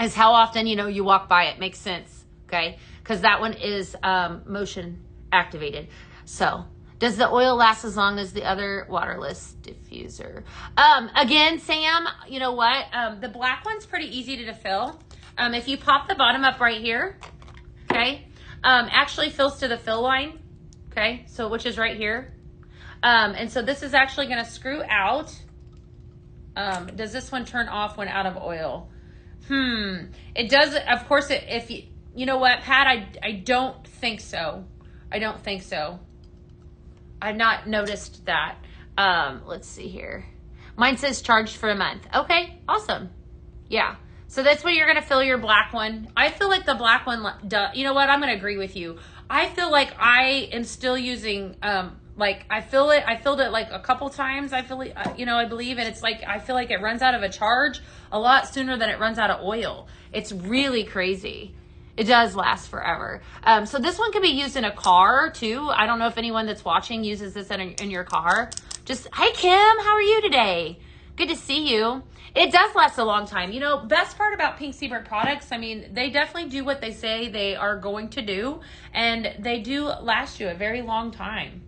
Speaker 1: is how often, you walk by it. Makes sense. Okay. Cause that one is, motion activated. So does the oil last as long as the other waterless diffuser? Again, Sam, you know what? The black one's pretty easy to fill. If you pop the bottom up right here, okay, actually fills to the fill line, okay, so which is right here. And so this is actually going to screw out. Does this one turn off when out of oil? It does, of course, if you know what, Pat, I don't think so. I don't think so. I've not noticed that. Let's see here. Mine says charged for a month. Okay, awesome. Yeah. So that's what you're going to fill your black one. I feel like the black one, you know what? I'm going to agree with you. I feel like I am still using, like I filled it like a couple times. I feel, you know, I believe, and it's like, I feel like it runs out of a charge a lot sooner than it runs out of oil. It's really crazy. It does last forever. So this one can be used in a car too. I don't know if anyone that's watching uses this in your car. Just, hi Kim, how are you today? Good to see you. It does last a long time. You know, best part about Pink Seabird products, I mean, they definitely do what they say they are going to do, and they do last you a very long time.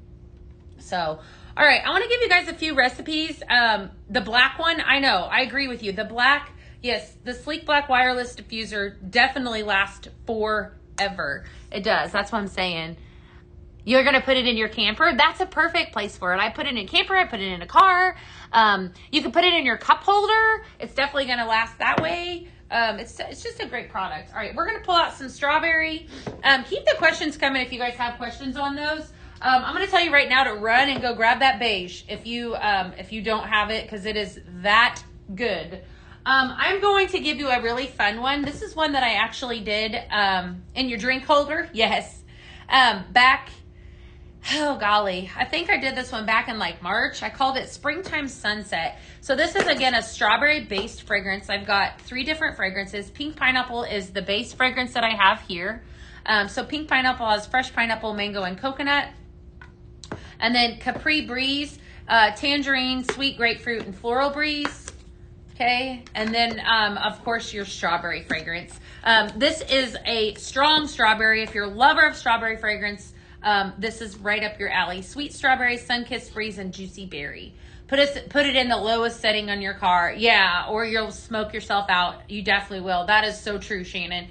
Speaker 1: So, all right, I want to give you guys a few recipes. The black one, I know, I agree with you. The black, yes, the sleek black wireless diffuser definitely lasts forever. It does. That's what I'm saying. You're going to put it in your camper. That's a perfect place for it. I put it in a camper. I put it in a car. You can put it in your cup holder. It's definitely going to last that way. It's just a great product. All right, we're going to pull out some strawberry. Keep the questions coming if you guys have questions on those. I'm going to tell you right now to run and go grab that beige if you don't have it, because it is that good. I'm going to give you a really fun one. This is one that I actually did in your drink holder. Yes. Oh golly, I think I did this one back in like March. I called it Springtime Sunset. So this is again a strawberry based fragrance. I've got 3 different fragrances. Pink Pineapple is the base fragrance that I have here. So Pink Pineapple has fresh pineapple, mango, and coconut. And then Capri Breeze, tangerine, sweet grapefruit, and floral breeze. Okay, and then of course your strawberry fragrance. This is a strong strawberry. If you're a lover of strawberry fragrance, this is right up your alley. Sweet strawberry, sun-kissed breeze, and juicy berry. Put it in the lowest setting on your car. Yeah, or you'll smoke yourself out. You definitely will. That is so true, Shannon.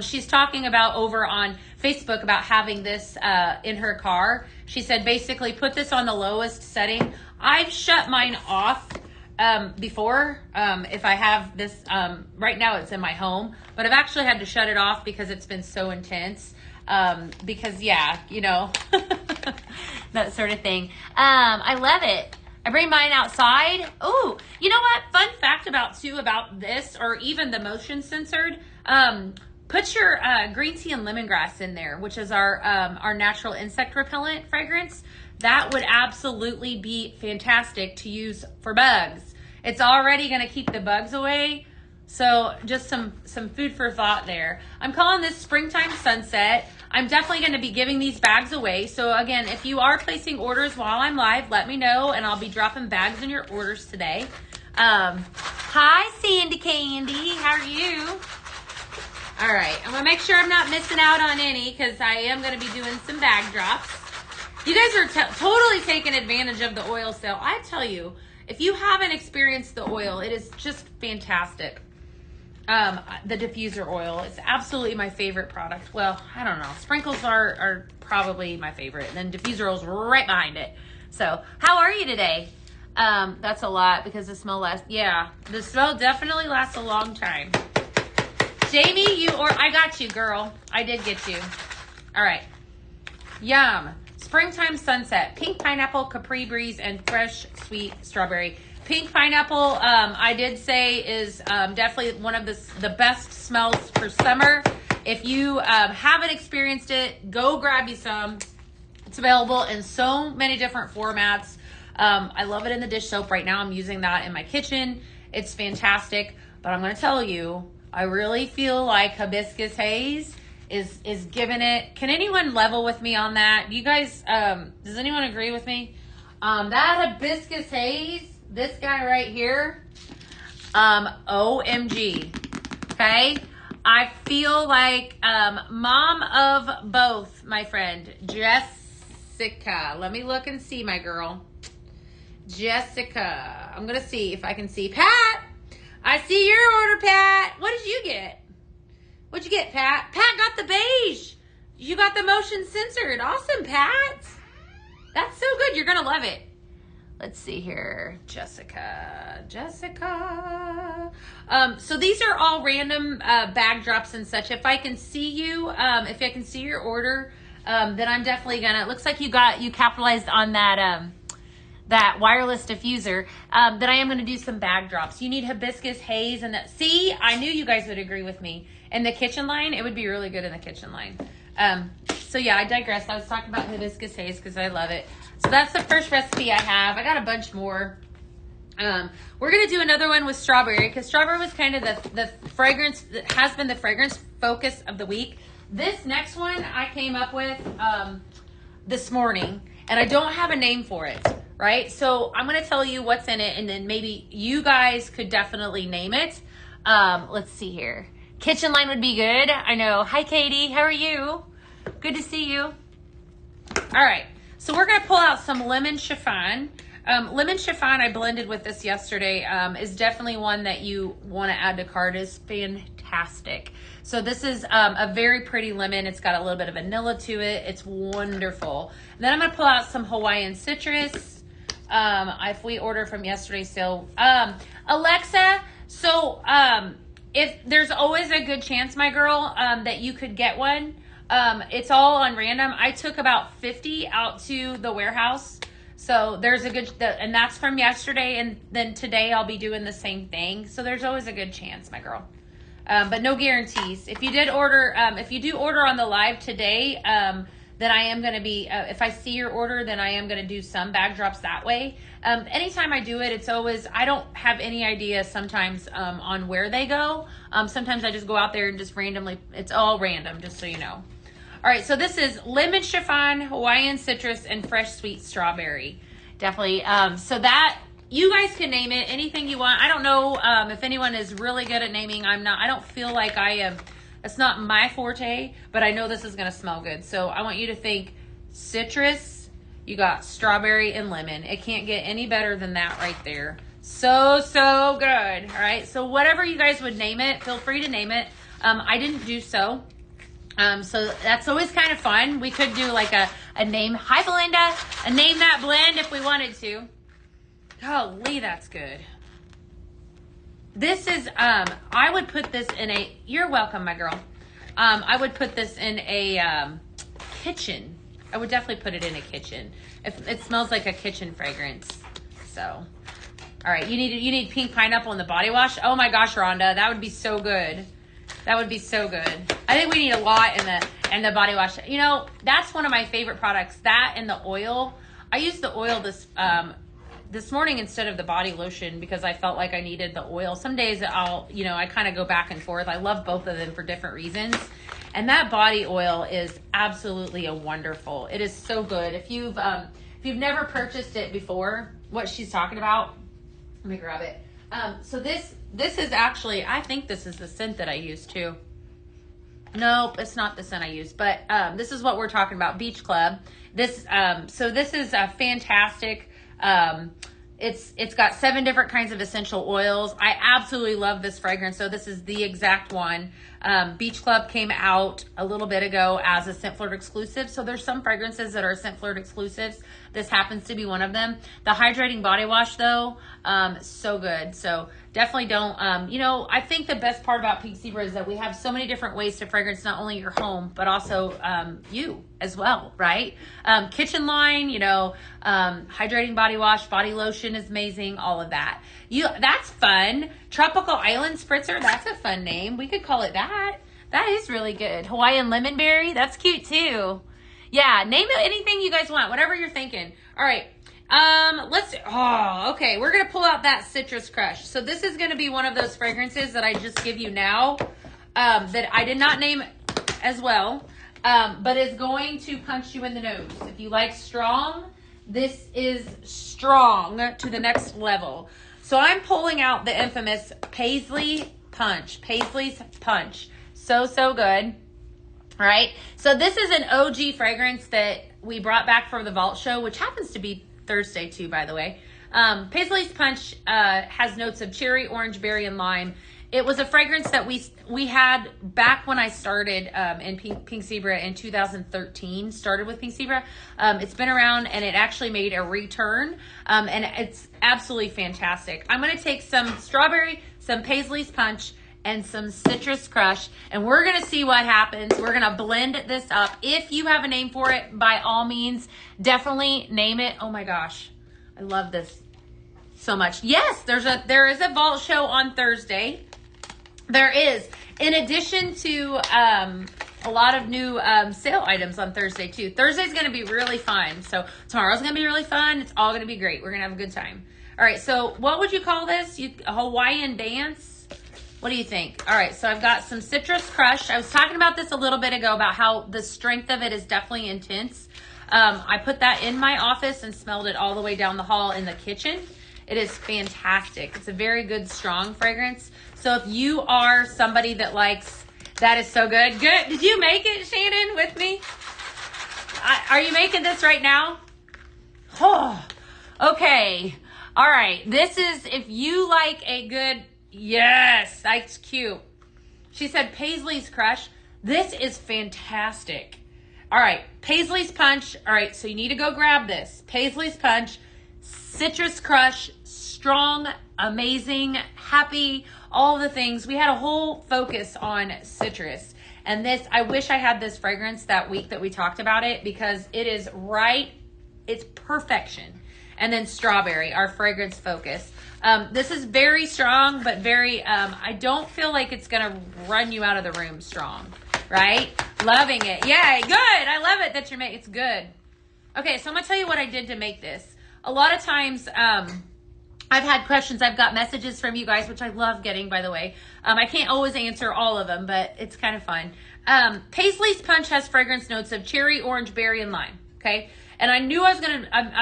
Speaker 1: She's talking about over on Facebook about having this in her car. She said basically put this on the lowest setting. I've shut mine off before if I have this. Right now it's in my home, but I've actually had to shut it off because it's been so intense. Because yeah, you know, that sort of thing. I love it. I bring mine outside. Oh, you know what? Fun fact about this, or even the motion censored, put your, green tea and lemongrass in there, which is our natural insect repellent fragrance. That would absolutely be fantastic to use for bugs. It's already going to keep the bugs away. So just some food for thought there. I'm calling this Springtime Sunset. I'm definitely going to be giving these bags away. So again, if you are placing orders while I'm live, let me know, and I'll be dropping bags in your orders today. Hi, Sandy Candy. How are you? All right. I'm going to make sure I'm not missing out on any, because I am going to be doing some bag drops. You guys are totally taking advantage of the oil sale. I tell you, if you haven't experienced the oil, it is just fantastic. The diffuser oil is absolutely my favorite product. Well, I don't know. Sprinkles are probably my favorite. And then diffuser oil's right behind it. So, how are you today? That's a lot because the smell lasts. Yeah, the smell definitely lasts a long time. Jamie, I got you, girl. I did get you. All right. Yum. Springtime Sunset. Pink Pineapple, Capri Breeze, and fresh sweet strawberry. Pink Pineapple, I did say is definitely one of the best smells for summer. If you haven't experienced it, go grab you some. It's available in so many different formats. I love it in the dish soap. Right now I'm using that in my kitchen. It's fantastic. But I'm going to tell you, I really feel like Hibiscus Haze is giving it. Can anyone level with me on that? You guys, does anyone agree with me? That Hibiscus Haze, this guy right here, OMG, okay? I feel like mom of both, my friend, Jessica. Let me look and see, my girl. Jessica. I'm going to see if I can see. Pat, I see your order, Pat. What did you get? What'd you get, Pat? Pat got the beige. You got the motion censored. Awesome, Pat. That's so good. You're going to love it. Let's see here. Jessica. So these are all random bag drops and such. If I can see you, if I can see your order, then I'm definitely going to. It looks like you capitalized on that that wireless diffuser. Then I am going to do some bag drops. You need hibiscus haze and that. See, I knew you guys would agree with me. In the kitchen line, it would be really good in the kitchen line. So yeah, I digressed. I was talking about hibiscus haze because I love it. So that's the first recipe I have. I got a bunch more. We're going to do another one with strawberry because strawberry was kind of the fragrance, that has been the fragrance focus of the week. This next one I came up with this morning, and I don't have a name for it, right? So I'm going to tell you what's in it, and then maybe you guys could definitely name it. Let's see here. Kitchen line would be good. I know. Hi, Katie. How are you? Good to see you. All right. So we're going to pull out some lemon chiffon. Lemon chiffon, I blended with this yesterday, is definitely one that you want to add to cart. Is fantastic. So this is a very pretty lemon. It's got a little bit of vanilla to it. It's wonderful. And then I'm going to pull out some Hawaiian citrus. If we order from yesterday's sale. Alexa, so if there's always a good chance, my girl, that you could get one. It's all on random. I took about 50 out to the warehouse. So there's a good, and that's from yesterday. And then today I'll be doing the same thing. So there's always a good chance, my girl. But no guarantees. If you did order, if you do order on the live today, then I am going to be, if I see your order, then I am going to do some bag drops that way. Anytime I do it, it's always, I don't have any idea sometimes on where they go. Sometimes I just go out there and just randomly, it's all random, just so you know. All right, so this is lemon chiffon, Hawaiian citrus, and fresh sweet strawberry. Definitely. So that, you guys can name it anything you want. I don't know if anyone is really good at naming. I don't feel like I am. It's not my forte, but I know this is going to smell good. So I want you to think citrus, you got strawberry and lemon. It can't get any better than that right there. So good. All right, so whatever you guys would name it, feel free to name it. I didn't do so. So that's always kind of fun. We could do like a name. Hi, Belinda. A name that blend if we wanted to. Holy, that's good. This is, I would put this in a, you're welcome, my girl. I would put this in a kitchen. I would definitely put it in a kitchen. If it smells like a kitchen fragrance. So, all right, you need pink pineapple in the body wash. Oh my gosh, Rhonda, that would be so good. That would be so good. I think we need a lot in the body wash. You know, that's one of my favorite products. That and the oil. I used the oil this morning instead of the body lotion because I felt like I needed the oil. Some days I kind of go back and forth. I love both of them for different reasons. And that body oil is absolutely a wonderful. It is so good. If you've never purchased it before, what she's talking about, let me grab it. So this is actually, I think this is the scent that I use too. Nope, it's not the scent I use, but this is what we're talking about, Beach Club. So this is a fantastic. It's got 7 different kinds of essential oils. I absolutely love this fragrance. So this is the exact one. Beach Club came out a little bit ago as a Scent Flirt exclusive. So there's some fragrances that are Scent Flirt exclusives. This happens to be one of them. The hydrating body wash though, so good. So definitely don't, I think the best part about Pink Zebra is that we have so many different ways to fragrance not only your home, but also you as well, right? Kitchen line, hydrating body wash, body lotion is amazing, all of that. That's fun. Tropical Island Spritzer, that's a fun name. We could call it that. That is really good. Hawaiian Lemon Berry, that's cute too. Yeah, name it anything you guys want, whatever you're thinking. All right. Okay. We're going to pull out that Citrus Crush. So this is going to be one of those fragrances that I just give you now, that I did not name as well, but is going to punch you in the nose. If you like strong, this is strong to the next level. So I'm pulling out the infamous Paisley's Punch. So good. All right. So this is an OG fragrance that we brought back for the Vault Show, which happens to be Thursday too, by the way. Paisley's Punch has notes of cherry, orange, berry, and lime. It was a fragrance that we had back when I started in Pink Zebra in 2013. Started with Pink Zebra. It's been around, and it actually made a return, and it's absolutely fantastic. I'm going to take some strawberry, some Paisley's Punch, and some Citrus Crush, and we're going to see what happens. We're going to blend this up. If you have a name for it, by all means, definitely name it. Oh my gosh, I love this so much. Yes, there is a vault show on Thursday. There is, in addition to a lot of new sale items on Thursday too. Thursday's going to be really fun. So tomorrow's going to be really fun. It's all going to be great. We're going to have a good time. All right. So what would you call this? A Hawaiian dance? What do you think? All right. So I've got some Citrus Crush. I was talking about this a little bit ago about how the strength of it is definitely intense. I put that in my office and smelled it all the way down the hall in the kitchen. It is fantastic. It's a very good, strong fragrance. So if you are somebody that likes, that is so good. Good. Did you make it, Shannon, with me? Are you making this right now? Oh, okay. All right. This is, if you like a good, yes, that's cute. She said Paisley's Crush. This is fantastic. All right. Paisley's Punch. All right. So you need to go grab this. Paisley's Punch, Citrus Crush, strong, amazing, happy, all the things. We had a whole focus on citrus. And this, I wish I had this fragrance that week that we talked about it, because it is right. It's perfection. And then strawberry, our fragrance focus. This is very strong, but very, I don't feel like it's going to run you out of the room strong, right? Loving it. Yay, good. I love it that you're making, it's good. Okay, so I'm going to tell you what I did to make this. A lot of times, I've had questions. I've got messages from you guys, which I love getting, by the way. I can't always answer all of them, but it's kind of fun. Paisley's Punch has fragrance notes of cherry, orange, berry, and lime. Okay. And I knew I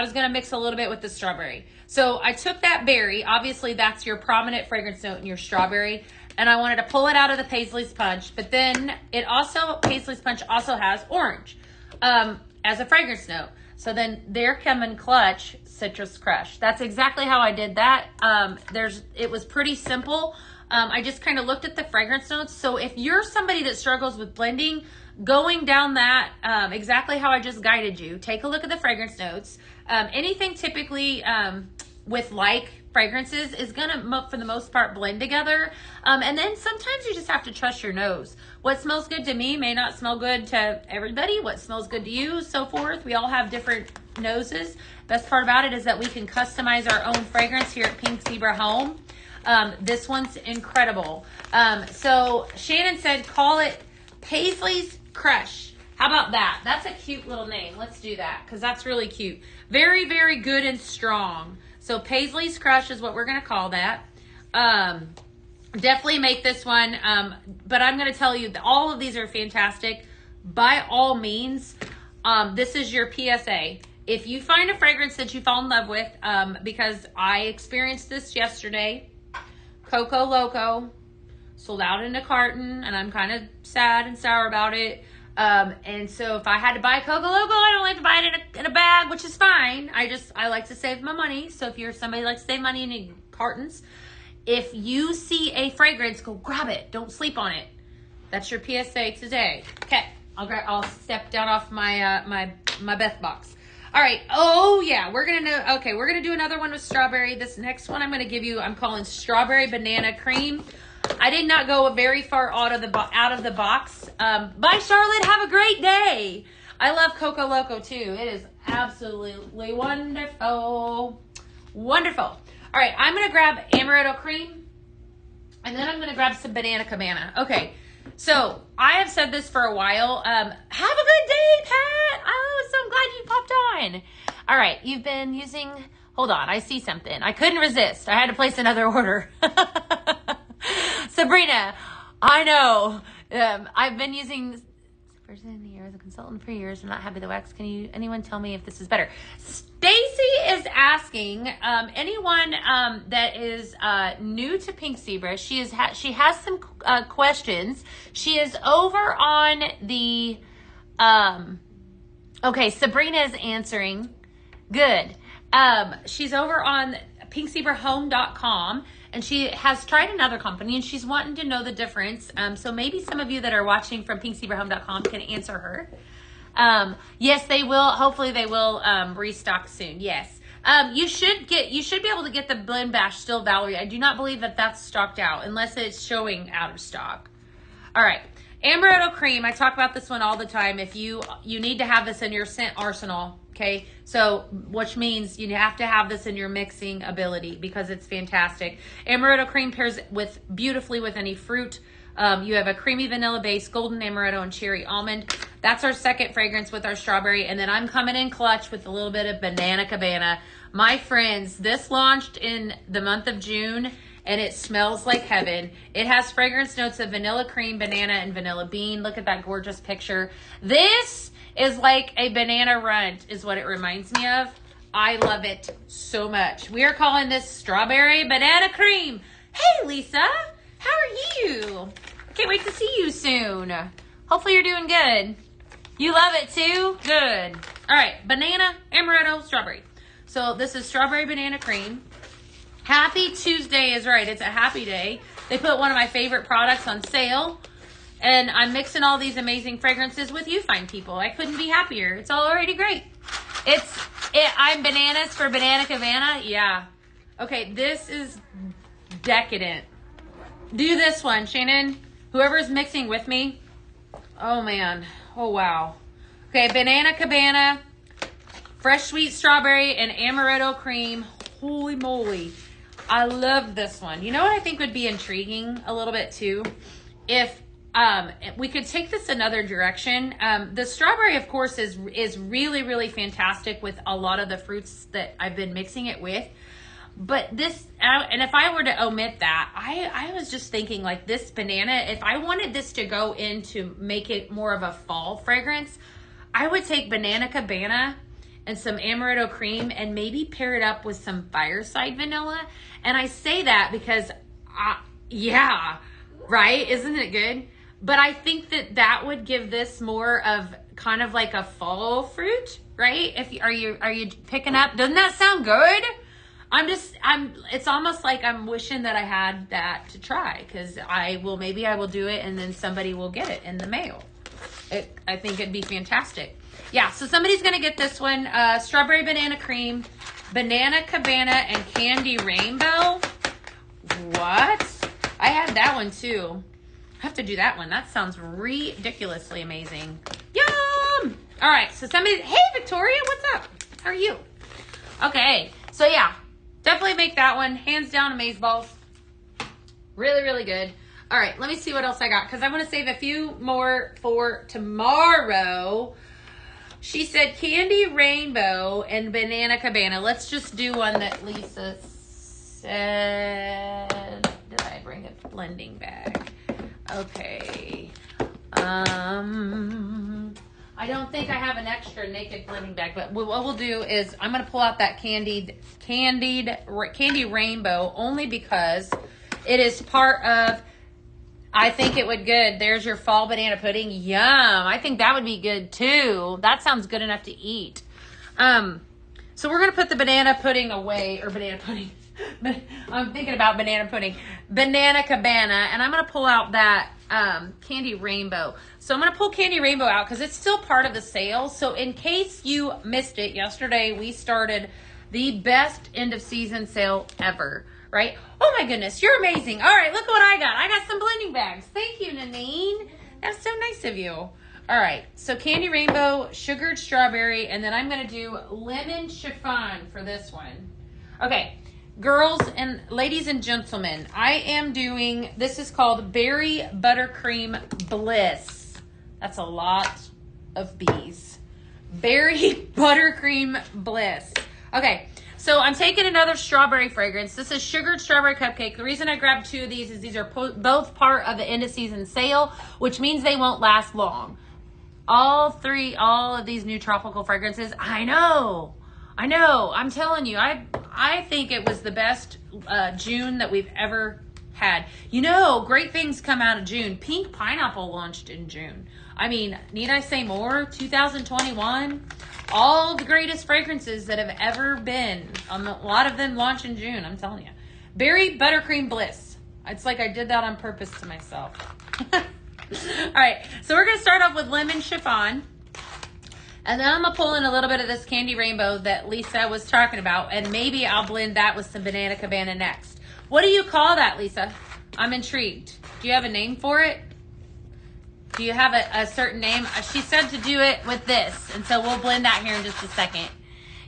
Speaker 1: was gonna mix a little bit with the strawberry. So I took that berry. Obviously, that's your prominent fragrance note in your strawberry. And I wanted to pull it out of the Paisley's Punch. But then Paisley's Punch also has orange as a fragrance note. So then there come in clutch, Citrus Crush. That's exactly how I did that. It was pretty simple. I just kind of looked at the fragrance notes. So if you're somebody that struggles with blending, going down that exactly how I just guided you, take a look at the fragrance notes. Anything typically with like fragrances is gonna, for the most part, blend together. And then sometimes you just have to trust your nose. What smells good to me may not smell good to everybody. What smells good to you, so forth. We all have different noses. Best part about it is that we can customize our own fragrance here at Pink Zebra Home. This one's incredible. So Shannon said, call it Paisley's Crush. How about that? That's a cute little name. Let's do that, because that's really cute. Very, very good and strong. So Paisley's Crush is what we're going to call that. Definitely make this one. But I'm going to tell you that all of these are fantastic. By all means, this is your PSA. If you find a fragrance that you fall in love with, because I experienced this yesterday, Coco Loco sold out in a carton, and I'm kind of sad and sour about it. And so if I had to buy Coco Loco, I don't like to buy it in a bag, which is fine. I like to save my money. So if you're somebody who likes to save money and need cartons, if you see a fragrance, go grab it. Don't sleep on it. That's your PSA today. Okay, I'll step down off my my Beth box. All right. Oh yeah, we're gonna do another one with strawberry. This next one I'm gonna give you, I'm calling Strawberry Banana Cream. I did not go very far out of the box. Bye, Charlotte. Have a great day. I love Coco Loco too. It is absolutely wonderful. Wonderful. All right, I'm going to grab Amaretto Cream, and then I'm going to grab some Banana Cabana. Okay, so I have said this for a while. Have a good day, Pat. Oh, so I'm glad you popped on. All right, you've been using, hold on, I see something. I couldn't resist. I had to place another order. Sabrina, I know. I've been using here as a consultant for years. I'm not happy with the wax. Can anyone tell me if this is better? Stacy is asking anyone that is new to Pink Zebra. She has some questions. She is over on the okay, Sabrina is answering. Good. She's over on pinkzebrahome.com. and she has tried another company, and she's wanting to know the difference. So maybe some of you that are watching from pinkzebrahome.com can answer her. Yes, they will. Hopefully they will restock soon. Yes. You should be able to get the Blend Bash Still Valerie. I do not believe that that's stocked out unless it's showing out of stock. All right. Amaretto cream. I talk about this one all the time. If you need to have this in your scent arsenal, okay? So, which means you have to have this in your mixing ability because it's fantastic. Amaretto cream pairs beautifully with any fruit. You have a creamy vanilla base, golden amaretto, and cherry almond. That's our second fragrance with our strawberry. And then I'm coming in clutch with a little bit of Banana Cabana. My friends, this launched in the month of June, and it smells like heaven. It has fragrance notes of vanilla cream, banana, and vanilla bean. Look at that gorgeous picture. This is like a banana runt is what it reminds me of. I love it so much. We are calling this strawberry banana cream. Hey, Lisa. How are you? I can't wait to see you soon. Hopefully you're doing good. You love it too? Good. All right, banana, amaretto, strawberry. So this is strawberry banana cream. Happy Tuesday is right. It's a happy day. They put one of my favorite products on sale. And I'm mixing all these amazing fragrances with you fine people. I couldn't be happier. It's already great. I'm bananas for Banana Cabana. Yeah. Okay, this is decadent. Do this one, Shannon. Whoever's mixing with me. Oh, man. Oh, wow. Okay, Banana Cabana, fresh sweet strawberry, and amaretto cream. Holy moly. I love this one. You know what I think would be intriguing a little bit, too? If we could take this another direction. The strawberry, of course, is really, really fantastic with a lot of the fruits that I've been mixing it with. But this, and if I were to omit that, I was just thinking like this banana, if I wanted this to go in to make it more of a fall fragrance, I would take Banana Cabana and some amaretto cream and maybe pair it up with some Fireside vanilla. And I say that because, yeah, right? Isn't it good? But I think that would give this more of kind of like a fall fruit, right? Are you picking up? Doesn't that sound good? It's almost like I'm wishing that I had that to try because maybe I will do it and then somebody will get it in the mail. I think it'd be fantastic. Yeah, so somebody's going to get this one. Strawberry banana cream, Banana Cabana, and Candy Rainbow. What? I had that one too. I have to do that one. That sounds ridiculously amazing. Yum! All right, so hey, Victoria, what's up? How are you? Okay, so yeah, definitely make that one. Hands down, amazeballs. Really, really good. All right, let me see what else I got because I want to save a few more for tomorrow. She said Candy Rainbow and Banana Cabana. Let's just do one that Lisa said. Did I bring a blending bag? Okay. I don't think I have an extra naked blending bag, but what we'll do is I'm going to pull out that Candy Rainbow only because it is part of, I think it would good. There's your fall banana pudding. Yum. I think that would be good too. That sounds good enough to eat. So we're going to put the banana pudding away, or banana pudding. I'm thinking about banana pudding. Banana Cabana, and I'm going to pull out that Candy Rainbow. So I'm going to pull Candy Rainbow out because it's still part of the sale. So in case you missed it, yesterday we started the best end of season sale ever, right? Oh my goodness, you're amazing. All right, look what I got. I got some blending bags. Thank you, Nanine. That's so nice of you. All right, so Candy Rainbow, sugared strawberry, and then I'm going to do lemon chiffon for this one. Okay. Girls and ladies and gentlemen, I am doing, this is called Berry Buttercream Bliss. That's a lot of B's. Berry Buttercream Bliss. Okay, so I'm taking another strawberry fragrance. This is Sugared Strawberry Cupcake. The reason I grabbed two of these is these are both part of the end of season sale, which means they won't last long. All of these new tropical fragrances, I know, I'm telling you, I think it was the best June that we've ever had. You know, great things come out of June. Pink Pineapple launched in June. I mean, need I say more? 2021, all the greatest fragrances that have ever been. A lot of them launch in June, I'm telling you. Berry Buttercream Bliss. It's like I did that on purpose to myself. All right, so we're gonna start off with lemon chiffon. And then I'm gonna pull in a little bit of this candy rainbow that Lisa was talking about, and maybe I'll blend that with some banana cabana next. What do you call that, Lisa? I'm intrigued. Do you have a name for it? Do you have a certain name? She said to do it with this, and so we'll blend that here in just a second.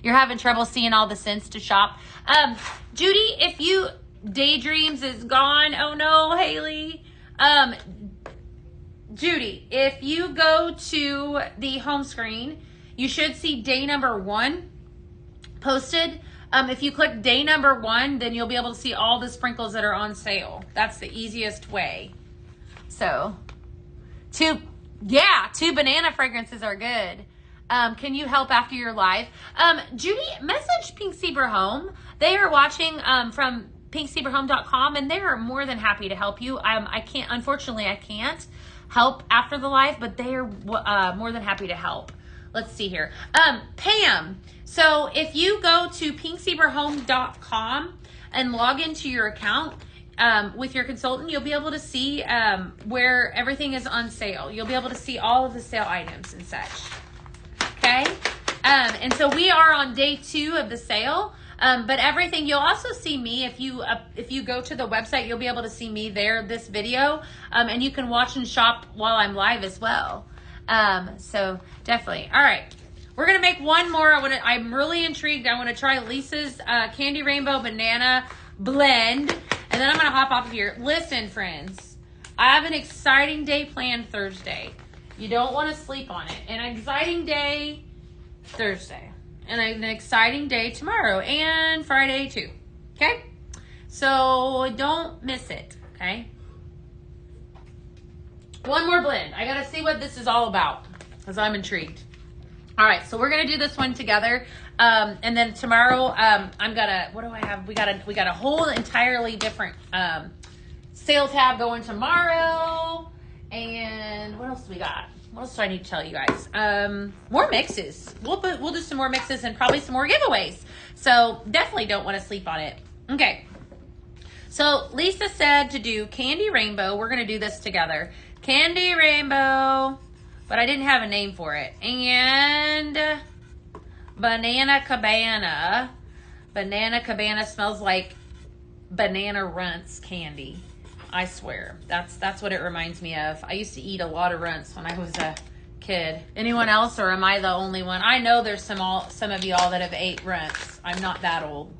Speaker 1: You're having trouble seeing all the scents to shop. Judy, if you, Daydreams is gone. Oh no, Haley. Judy, if you go to the home screen, you should see day number 1 posted. If you click day number 1, then you'll be able to see all the sprinkles that are on sale. That's the easiest way. So, 2 banana fragrances are good. Can you help after your live? Judy, message Pink Zebra Home. They are watching from pinkzebrahome.com, and they are more than happy to help you. Unfortunately, I can't help after the live, but they are more than happy to help. Let's see here. Pam, so if you go to pinkzebrahome.com and log into your account with your consultant, you'll be able to see where everything is on sale. You'll be able to see all of the sale items and such. Okay? And so we are on day 2 of the sale. But everything, you'll also see me if you go to the website, you'll be able to see me there, this video, and you can watch and shop while I'm live as well. So definitely. All right, we're gonna make one more. I'm really intrigued. I want to try Lisa's Candy Rainbow Banana Blend, and then I'm gonna hop off of here. Listen, friends, I have an exciting day planned Thursday. You don't want to sleep on it. An exciting day Thursday. And an exciting day tomorrow and Friday too. Okay? So don't miss it. Okay? One more blend. I gotta see what this is all about because I'm intrigued. All right, so we're gonna do this one together. And then tomorrow, what do I have? We got a whole entirely different sale tab going tomorrow. And what else do we got? What else do I need to tell you guys? More mixes. We'll do some more mixes and probably some more giveaways. So definitely don't want to sleep on it. Okay. So Lisa said to do Candy Rainbow. We're going to do this together. Candy Rainbow. But I didn't have a name for it. And Banana Cabana. Banana Cabana smells like banana runts candy. I swear, that's what it reminds me of. I used to eat a lot of runts when I was a kid. Anyone else, or am I the only one? I know there's some of y'all that have ate runts. I'm not that old.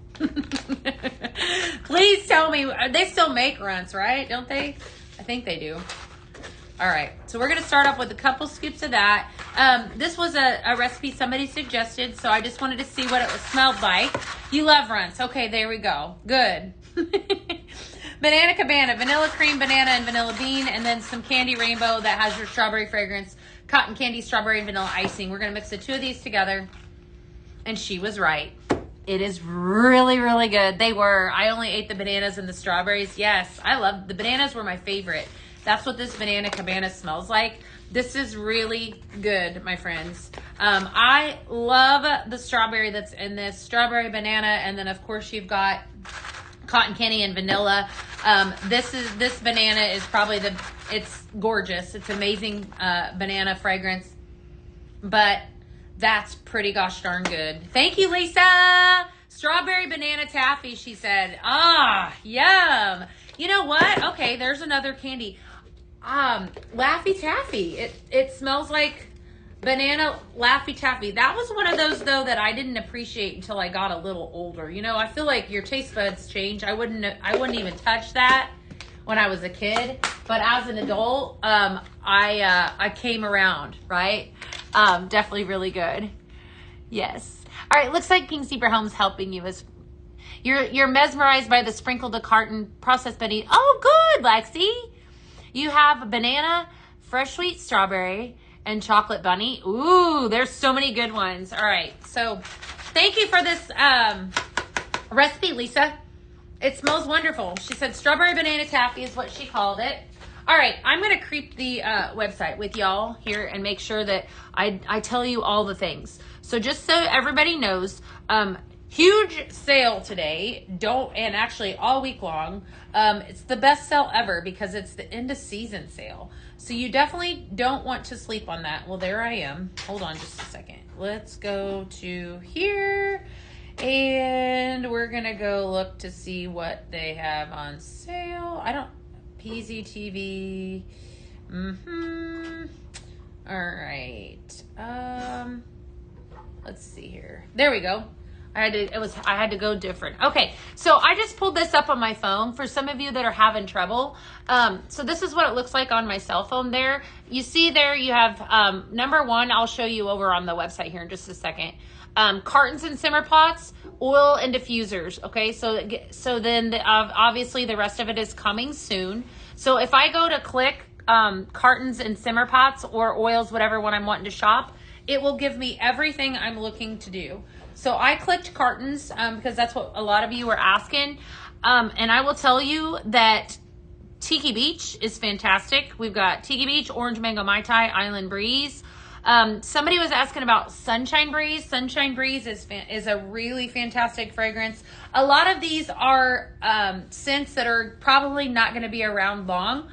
Speaker 1: Please tell me, they still make runts, right? Don't they? I think they do. All right, so we're gonna start off with a couple scoops of that. This was a recipe somebody suggested, so I just wanted to see what it smelled like. You love runts. Okay, there we go. Good. Banana Cabana, vanilla cream, banana, and vanilla bean, and then some Candy Rainbow that has your strawberry fragrance, cotton candy, strawberry, and vanilla icing. We're going to mix the 2 of these together, and she was right. It is really, really good. They were. I only ate the bananas and the strawberries. Yes, I love the bananas were my favorite. That's what this Banana Cabana smells like. This is really good, my friends. I love the strawberry that's in this, strawberry, banana, and then, of course, you've got cotton candy and vanilla. This banana is probably it's gorgeous. It's amazing banana fragrance, but that's pretty gosh darn good. Thank you, Lisa. Strawberry banana taffy, she said. Ah, yum. You know what? Okay, there's another candy. Laffy Taffy. It smells like banana Laffy Taffy. That was one of those, though, that I didn't appreciate until I got a little older. You know, I feel like your taste buds change. I wouldn't even touch that when I was a kid, but as an adult, I came around, right? Definitely really good. Yes. All right, looks like Pink Zebra Home's helping you. You're mesmerized by the sprinkled to carton processed bunny. Oh, good, Lexi. You have banana, fresh sweet strawberry, and chocolate bunny. Ooh, there's so many good ones. All right, so thank you for this recipe, Lisa. It smells wonderful. She said strawberry banana taffy is what she called it. All right, I'm going to creep the website with y'all here and make sure that I tell you all the things. So just so everybody knows, huge sale today. And actually all week long. It's the best sale ever because it's the end of season sale. So you definitely don't want to sleep on that. Well, there I am. Hold on just a second. Let's go to here. And we're going to go look to see what they have on sale. Pztv. All right. Let's see here. There we go. I had to go different. Okay, so I just pulled this up on my phone for some of you that are having trouble. So this is what it looks like on my cell phone there. You see there you have number one, I'll show you over on the website here in just a second. Cartons and simmer pots, oil and diffusers. Okay, so then obviously the rest of it is coming soon. So if I go to click cartons and simmer pots or oils, whatever one I'm wanting to shop, it will give me everything I'm looking to do. So I clicked cartons because that's what a lot of you were asking. And I will tell you that Tiki Beach is fantastic. We've got Tiki Beach, Orange Mango Mai Tai, Island Breeze. Somebody was asking about Sunshine Breeze. Sunshine Breeze is a really fantastic fragrance. A lot of these are scents that are probably not going to be around long,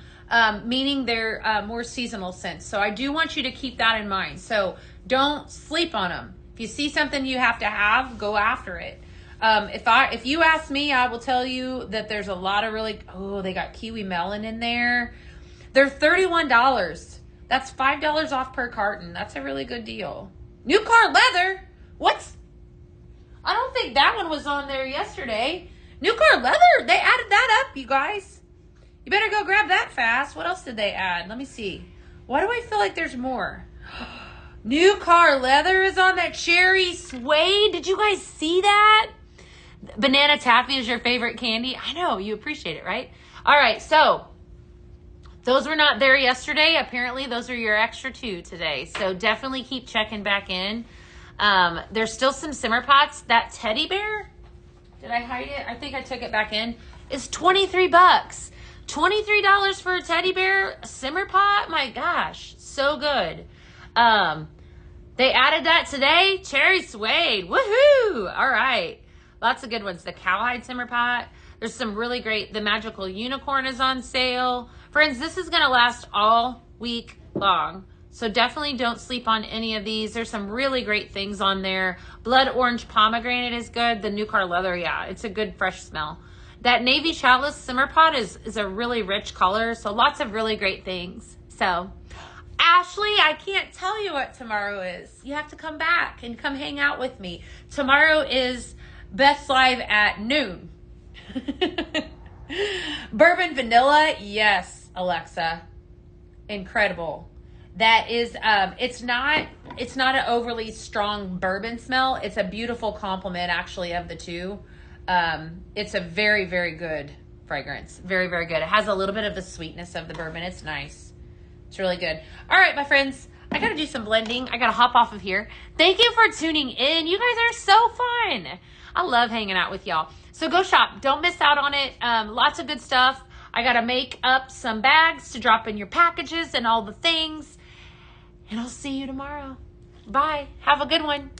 Speaker 1: meaning they're more seasonal scents. So I do want you to keep that in mind. So don't sleep on them. If you see something you have to have, go after it. If you ask me, I will tell you that there's a lot of they got kiwi melon in there. They're $31. That's $5 off per carton. That's a really good deal. New car leather? What? I don't think that one was on there yesterday. New car leather? They added that up, you guys. You better go grab that fast. What else did they add? Let me see. Why do I feel like there's more? New car leather is on that cherry suede. Did you guys see that? Banana taffy is your favorite candy. I know, you appreciate it, right? All right, so those were not there yesterday. Apparently, those are your extra 2 today. So definitely keep checking back in. There's still some simmer pots. That teddy bear, did I hide it? I think I took it back in. It's $23. $23 for a teddy bear simmer pot. My gosh, so good. They added that today. Cherry suede. Woohoo! All right. Lots of good ones. The cowhide simmer pot. There's some really great. The magical unicorn is on sale. Friends, this is going to last all week long. So definitely don't sleep on any of these. There's some really great things on there. Blood orange pomegranate is good. The new car leather, yeah, it's a good fresh smell. That navy chalice simmer pot is a really rich color. So lots of really great things. So Ashley, I can't tell you what tomorrow is. You have to come back and come hang out with me. Tomorrow is Best Live at noon. Bourbon vanilla, yes, Alexa. Incredible. That is, it's not an overly strong bourbon smell. It's a beautiful complement, actually, of the two. It's a very, very good fragrance. Very, very good. It has a little bit of the sweetness of the bourbon. It's nice. It's really good. All right, my friends, I got to do some blending. I got to hop off of here. Thank you for tuning in. You guys are so fun. I love hanging out with y'all. So go shop. Don't miss out on it. Lots of good stuff. I got to make up some bags to drop in your packages and all the things. And I'll see you tomorrow. Bye. Have a good one.